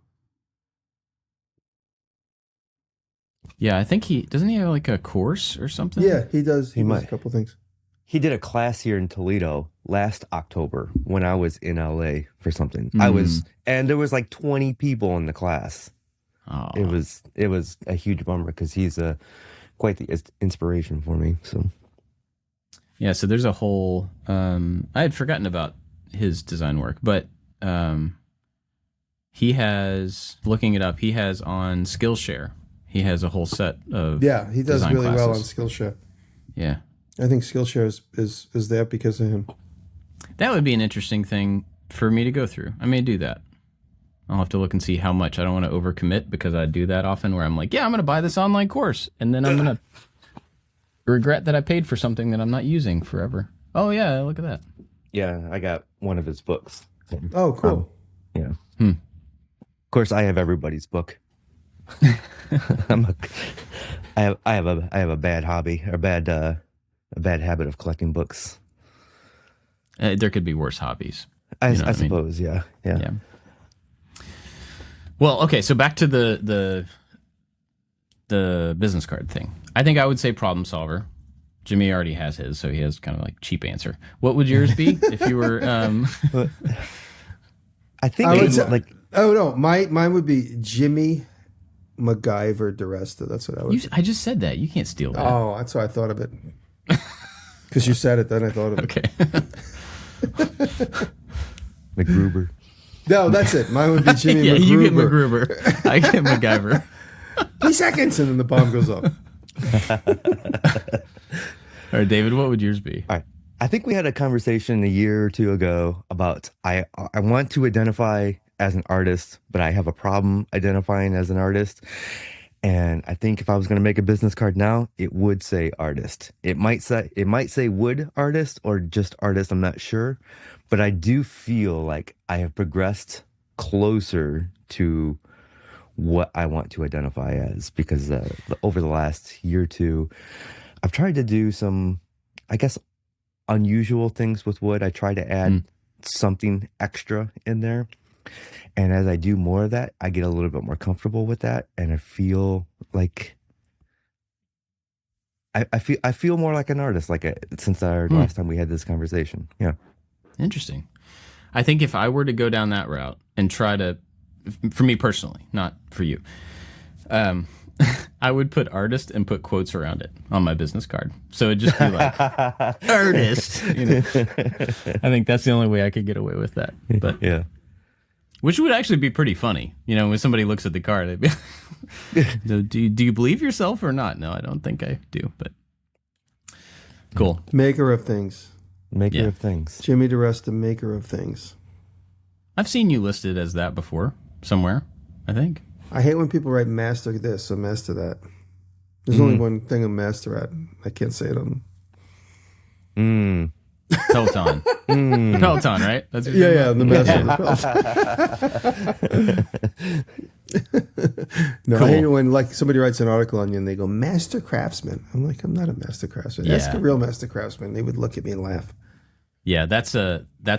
Yeah, I think doesn't he have like a course or something? Yeah, he does. He might. does a couple things. He did a class here in Toledo last October when I was in LA for something. And there was like 20 people in the class. Oh. It was a huge bummer because he's quite the inspiration for me. So yeah, so there's a whole. I had forgotten about his design work, but he has, looking it up, he has on Skillshare. He has a whole set of he does really classes. well on Skillshare. Yeah. I think Skillshare is there because of him. That would be an interesting thing for me to go through. I may do that. I'll have to look and see how much. I don't want to overcommit because I do that often where I'm like, yeah, I'm going to buy this online course. And then I'm going to regret that I paid for something that I'm not using forever. Oh, yeah, look at that. yeah, I got one of his books. Oh, cool. Yeah. Of course, I have everybody's book. I have a bad hobby, or a bad habit of collecting books. There could be worse hobbies. I suppose, yeah. Well, okay, so back to the business card thing. I think I would say problem solver. Jimmy already has his, so he has kind of like cheap answer. What would yours be if you were? I think I would say, oh no, mine would be Jimmy MacGyver Diresta. That's what I would. I just said that. You can't steal that. Oh, that's how I thought of it. Because you said it, then I thought of it. Okay. MacGruber. No, that's it. Mine would be Jimmy yeah, MacGruber. you get MacGruber. I get MacGyver. 3 seconds, and then the bomb goes off. All right, David, what would yours be? All right. I think we had a conversation a year or two ago about I want to identify as an artist, but I have a problem identifying as an artist. And I think if I was going to make a business card now, it would say artist. It might say wood artist or just artist. I'm not sure, but I do feel like I have progressed closer to what I want to identify as, because over the last year or two, I've tried to do some, I guess, unusual things with wood. I try to add something extra in there. And as I do more of that, I get a little bit more comfortable with that. And I feel like I feel more like an artist, since our last time we had this conversation. Yeah. Interesting. I think if I were to go down that route and try to, for me personally, not for you, I would put artist and put quotes around it on my business card. So it'd just be like artist. I think that's the only way I could get away with that. But yeah. Which would actually be pretty funny. When somebody looks at the card, they'd be like, do you believe yourself or not? No, I don't think I do, but cool. Maker of things. Maker of things. Jimmy Diresta, maker of things. I've seen you listed as that before somewhere, I think. I hate when people write master this or master that. There's only one thing I'm master at. I can't say it on. Peloton. Peloton, right? That's what Yeah, I'm the master of the Peloton. No, Cool. I hate it when like somebody writes an article on you and they go master craftsman. I'm like, I'm not a master craftsman. Ask a real master craftsman. They would look at me and laugh. Yeah, that's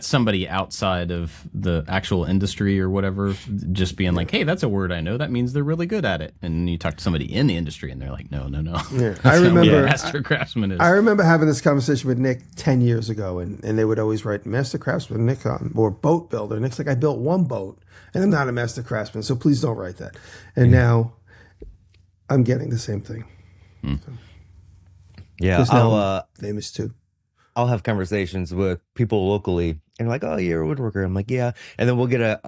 somebody outside of the actual industry or whatever, just being like, hey, that's a word I know. That means they're really good at it. And you talk to somebody in the industry and they're like, no. Yeah. I remember master craftsman is. I remember having this conversation with Nick 10 years ago, and they would always write master craftsman Nick on, or boat builder. Nick's like, I built one boat, and I'm not a master craftsman, so please don't write that. And now I'm getting the same thing. So, Yeah, I'm famous too. I'll have conversations with people locally and like, oh, you're a woodworker. I'm like, yeah. And then we'll get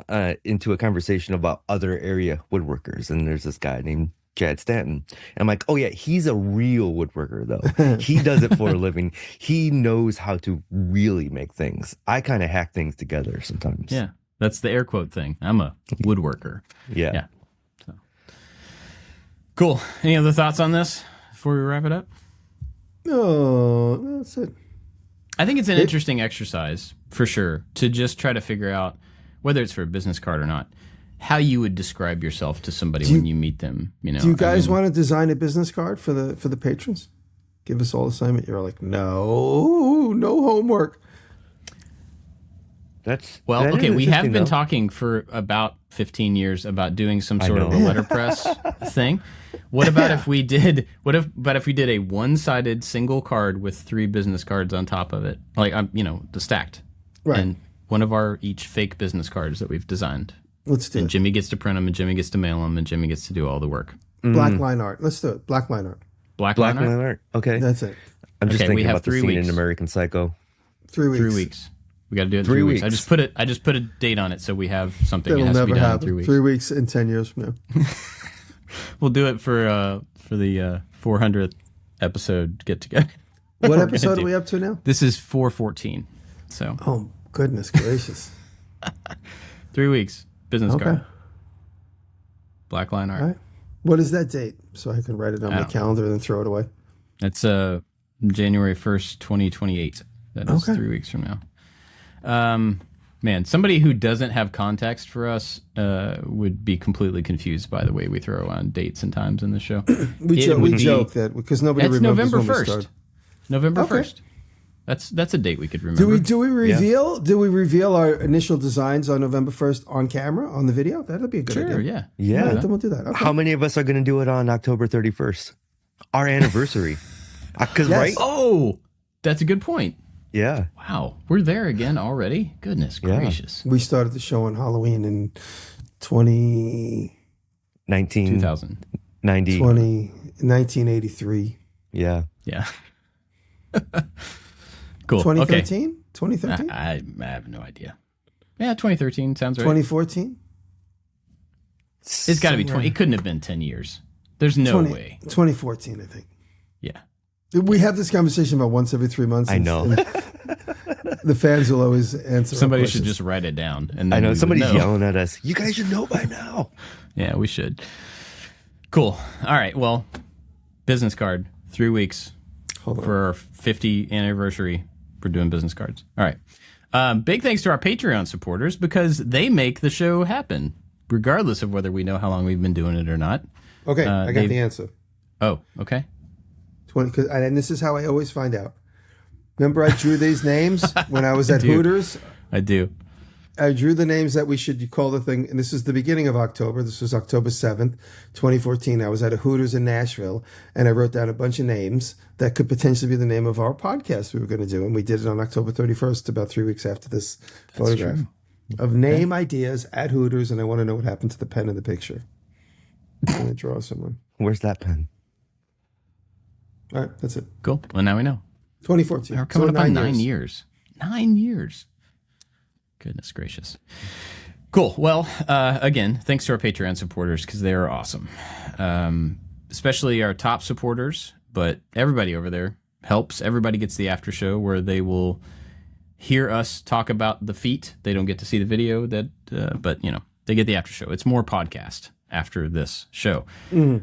into a conversation about other area woodworkers. And there's this guy named Chad Stanton. And I'm like, oh, yeah, he's a real woodworker, though. He does it for a living. He knows how to really make things. I kind of hack things together sometimes. Yeah, that's the air quote thing. I'm a woodworker. Yeah. So. Cool. Any other thoughts on this before we wrap it up? No, that's it. I think it's an interesting exercise, for sure, to just try to figure out, whether it's for a business card or not, how you would describe yourself to somebody when you meet them. You know, do you guys want to design a business card for the patrons? Give us all assignment. You're like, no homework. Okay. We have been talking for about 15 years about doing some sort of a letterpress thing. What about if we did? If we did a one-sided single card with 3 business cards on top of it, like the stacked, Right? And one of our each fake business cards that we've designed. Let's do and it. Jimmy gets to print them, and Jimmy gets to mail them, and Jimmy gets to do all the work. Black line art. Let's do it. Black line art. Black line art. Okay, That's it. I'm just Okay, we thinking have about the 3 scene weeks. in American Psycho. 3 weeks. 3 weeks. We got to do it in 3 3 weeks. weeks. I just put a date on it so we have something. That'll It has to be never done happen. in 3 weeks. 3 weeks and 10 years from now. We'll do it for the 400th episode get together. What episode are we up to now? This is 414. So Oh, goodness gracious. 3 weeks business Okay. card. Black line art. All right. What is that date? So I can write it on my calendar and then throw it away. That's January 1st, 2028. That is Okay. 3 weeks from now. Man, somebody who doesn't have context for us would be completely confused by the way we throw on dates and times in the show. We joke that because nobody It's remembers November when we 1st. started. November Okay. 1st. That's a date we could remember. Do we reveal our initial designs on November 1st on camera on the video? That'd be a good Sure, idea. yeah. All right, then we'll do that. Okay. How many of us are going to do it on October 31st? Our anniversary. Because, Yes. right? Oh, that's a good point. Yeah. Wow, we're there again already? Goodness gracious. We started the show on Halloween in 20, 2000. 1983. Yeah. Yeah. Cool. 2013? Okay. 2013? I have no idea. Yeah, 2013 sounds right. 2014? It's got to be 20. It couldn't have been 10 years. There's no way. 2014, I think. Yeah. We have this conversation about once every 3 months. I know. and the fans will always answer. Somebody should just write it down. And then I know. we would Somebody's know. yelling at us. You guys should know by now. Yeah, we should. Cool. All right. Well, business card. 3 weeks for our 50th anniversary. We're doing business cards. All right. Big thanks to our Patreon supporters because they make the show happen, regardless of whether we know how long we've been doing it or not. Okay, I got the answer. Oh, okay. 20, and this is how I always find out. Remember I drew these names when I was at Hooters? I do. I drew the names that we should call the thing, and this is the beginning of October. This was October 7th, 2014. I was at a Hooters in Nashville, and I wrote down a bunch of names that could potentially be the name of our podcast we were going to do, and we did it on October 31st, about 3 weeks after this photograph. Of name ideas at Hooters, and I want to know what happened to the pen in the picture. I'm going to draw someone. Where's that pen? All right, that's it. Cool. Well, now we know. 2014. We're coming So up on 9 years. 9 years. Goodness gracious. Cool. Well, again, thanks to our Patreon supporters because they are awesome. Especially our top supporters, but everybody over there helps. Everybody gets the after show where they will hear us talk about the feat. They don't get to see the video that but they get the after show. It's more podcast after this show.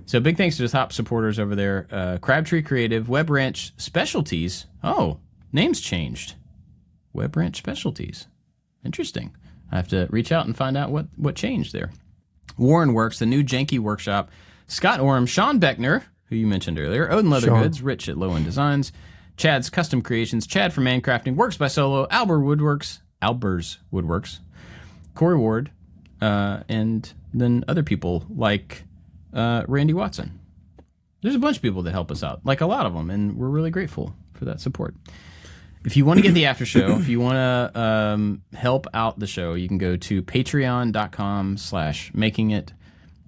So big thanks to the top supporters over there. Crabtree Creative, Web Ranch Specialties. Oh, name's changed. Web Ranch Specialties. Interesting. I have to reach out and find out what changed there. Warren Works, the new Janky Workshop. Scott Orem, Sean Beckner, who you mentioned earlier. Odin Leather Goods, Rich at Low End Designs. Chad's Custom Creations, Chad from Mancrafting, Works by Solo, Albers Woodworks, Corey Ward, and then other people like Randy Watson. There's a bunch of people that help us out, like a lot of them, and we're really grateful for that support. If you want to get the after show, if you want to help out the show, you can go to patreon.com/makingit.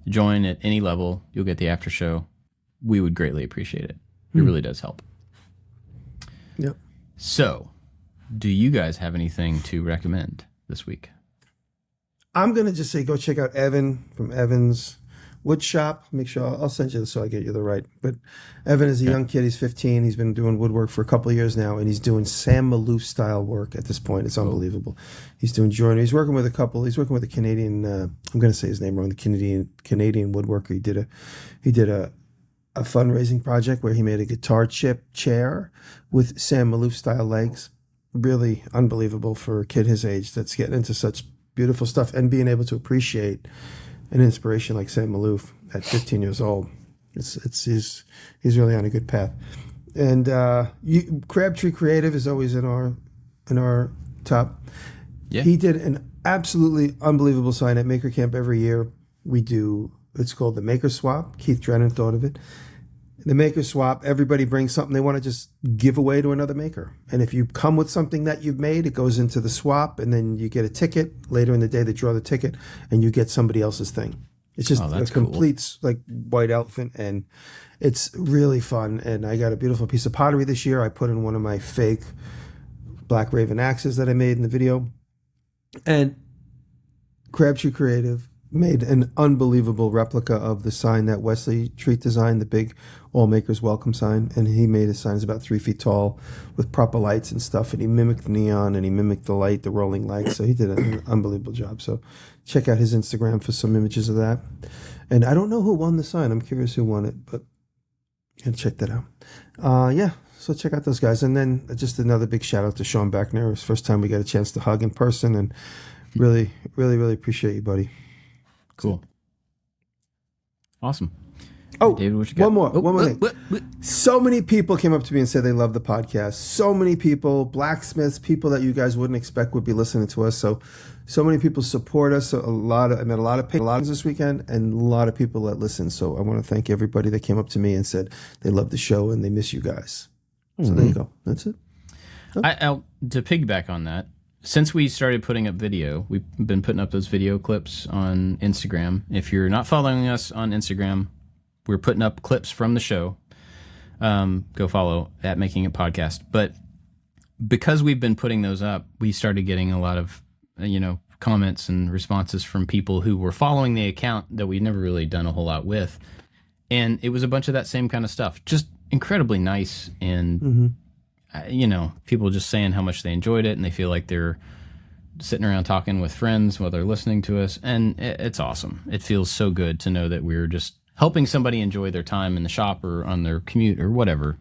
Join at any level. You'll get the after show. We would greatly appreciate it. It really does help. Yep. So, do you guys have anything to recommend this week? I'm going to just say go check out Evan from Evan's Wood Shop. Make sure I'll send you this so I get you the right. But Evan is a young kid. He's 15. He's been doing woodwork for a couple of years now, and he's doing Sam Maloof style work at this point. It's unbelievable. He's doing joinery. He's working with a couple. He's working with a Canadian. I'm going to say his name wrong. The Canadian woodworker. He did a fundraising project where he made a guitar chip chair with Sam Maloof style legs. Really unbelievable for a kid his age that's getting into such beautiful stuff and being able to appreciate an inspiration like Sam Maloof at 15 years old. He's really on a good path. And Crabtree Creative is always in our top. Yeah. He did an absolutely unbelievable sign at Maker Camp every year. We do. It's called the Maker Swap. Keith Drennan thought of it. The Maker Swap, everybody brings something they want to just give away to another maker. And if you come with something that you've made, it goes into the swap, and then you get a ticket. Later in the day, they draw the ticket, and you get somebody else's thing. It's just a complete white elephant, and it's really fun. And I got a beautiful piece of pottery this year. I put in one of my fake Black Raven axes that I made in the video. And Crabtree Creative made an unbelievable replica of the sign that Wesley Treat designed, the big All Makers Welcome sign. And he made a sign that's about 3 feet tall with proper lights and stuff. And he mimicked neon, and he mimicked the light, the rolling lights. So he did an unbelievable job. So check out his Instagram for some images of that. And I don't know who won the sign. I'm curious who won it, but you can check that out. So check out those guys. And then just another big shout out to Sean Beckner. It was the first time we got a chance to hug in person, and really, really, really appreciate you, buddy. Cool. Awesome. Oh, David, what you got? One more thing. So many people came up to me and said they love the podcast. So many people, blacksmiths, people that you guys wouldn't expect would be listening to us. So many people support us. I met a lot of patrons this weekend, and a lot of people that listen. So I want to thank everybody that came up to me and said they love the show and they miss you guys. So there you go. That's it. To piggyback on that, since we started putting up video, we've been putting up those video clips on Instagram. If you're not following us on Instagram, we're putting up clips from the show. Go follow at Making It Podcast. But because we've been putting those up, we started getting a lot of, comments and responses from people who were following the account that we'd never really done a whole lot with. And it was a bunch of that same kind of stuff. Just incredibly nice, and people just saying how much they enjoyed it, and they feel like they're sitting around talking with friends while they're listening to us, and it's awesome. It feels so good to know that we're just helping somebody enjoy their time in the shop or on their commute or whatever.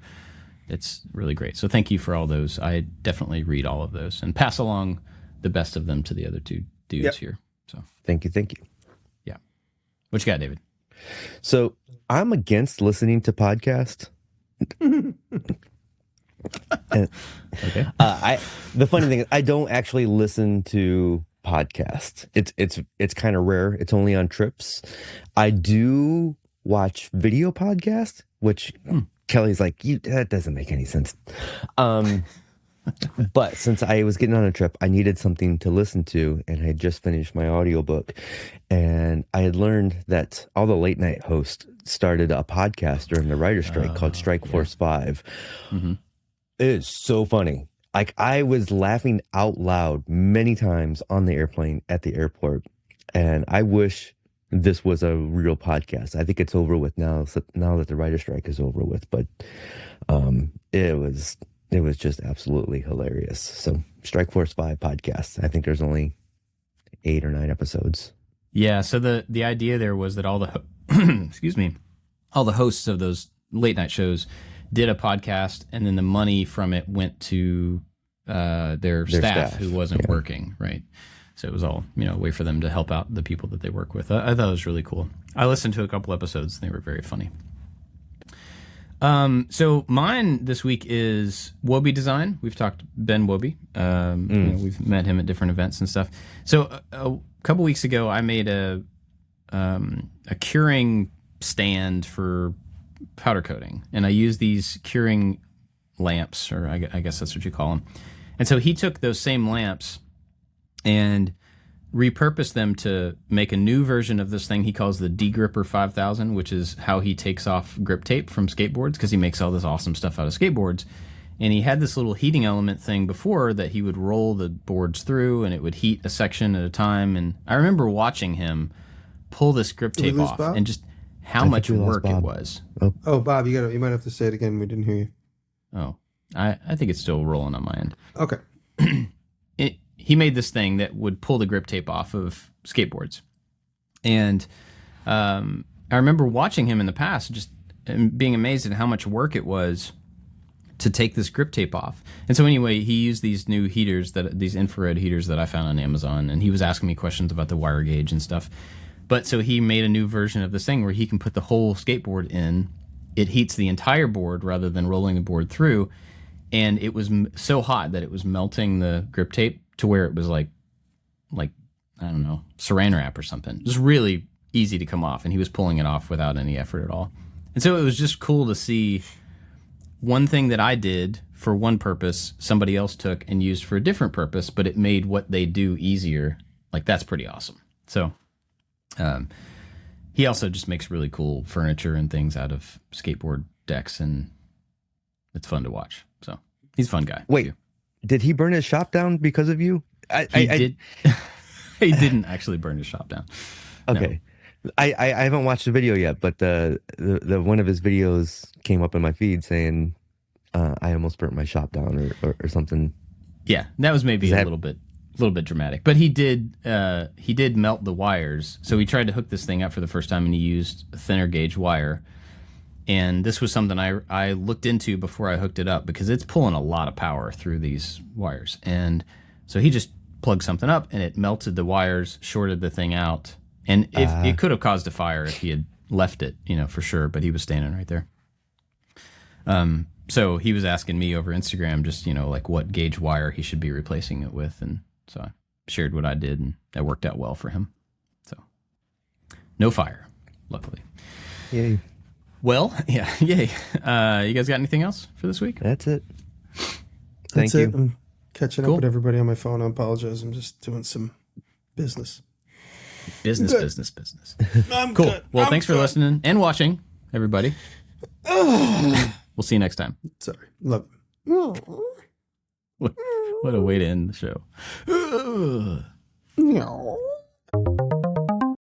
It's really great. So thank you for all those. I definitely read all of those and pass along the best of them to the other two dudes here. So thank you. Yeah. What you got, David? So I'm against listening to podcasts. Okay. The funny thing is, I don't actually listen to podcasts. It's kind of rare. It's only on trips. I do watch video podcasts, which Kelly's like, that doesn't make any sense. But since I was getting on a trip, I needed something to listen to, and I had just finished my audiobook, and I had learned that all the late night hosts started a podcast during the writer's strike called Strike Force 5. Mm-hmm. It is so funny. Like, I was laughing out loud many times on the airplane at the airport, and I wish this was a real podcast. I think it's over with now that the writer's strike is over with, but it was just absolutely hilarious. So Strike Force 5 podcast. I think there's only 8 or 9 episodes. Yeah. So the idea there was that all the excuse me, all the hosts of those late night shows did a podcast, and then the money from it went to their staff who wasn't working, right? So it was all, a way for them to help out the people that they work with. I thought it was really cool. I listened to a couple episodes, and they were very funny. So mine this week is Wobie Design. We've talked Ben Wobie. We've met him at different events and stuff. So a couple weeks ago, I made a curing stand for powder coating, and I use these curing lamps, or I guess that's what you call them. And so he took those same lamps and repurposed them to make a new version of this thing he calls the D-Gripper 5000, which is how he takes off grip tape from skateboards, because he makes all this awesome stuff out of skateboards. And he had this little heating element thing before that he would roll the boards through, and it would heat a section at a time. And I remember watching him pull this grip tape off, Bob? and just how much work it was. Oh, Bob, you might have to say it again. We didn't hear you. Oh, I think it's still rolling on my end. Okay. He made this thing that would pull the grip tape off of skateboards. And I remember watching him in the past, just being amazed at how much work it was to take this grip tape off. And so anyway, he used these new heaters, these infrared heaters that I found on Amazon, and he was asking me questions about the wire gauge and stuff. But so he made a new version of this thing where he can put the whole skateboard in. It heats the entire board rather than rolling the board through. And it was so hot that it was melting the grip tape to where it was like I don't know, saran wrap or something. It was really easy to come off, and he was pulling it off without any effort at all. And so it was just cool to see one thing that I did for one purpose, somebody else took and used for a different purpose, but it made what they do easier. Like, that's pretty awesome. So he also just makes really cool furniture and things out of skateboard decks, and it's fun to watch. So he's a fun guy. Wait, did he burn his shop down because of you? He did. He didn't actually burn his shop down. Okay. No. I haven't watched the video yet, but the one of his videos came up in my feed saying I almost burnt my shop down or something. Yeah, that was maybe a little bit dramatic, but he did melt the wires. So he tried to hook this thing up for the first time, and he used a thinner gauge wire. And this was something I looked into before I hooked it up, because it's pulling a lot of power through these wires. And so he just plugged something up, and it melted the wires, shorted the thing out. And if it could have caused a fire if he had left it, for sure. But he was standing right there. So he was asking me over Instagram just, like what gauge wire he should be replacing it with. And so I shared what I did, and that worked out well for him. So no fire, luckily. Yay. Well, yeah, yay. You guys got anything else for this week? That's it. That's Thank you. it. I'm catching up with everybody on my phone. I apologize. I'm just doing some business. Business. I'm cool. good. Well, thanks for listening and watching, everybody. We'll see you next time. Sorry. Love you. What a way to end the show. No.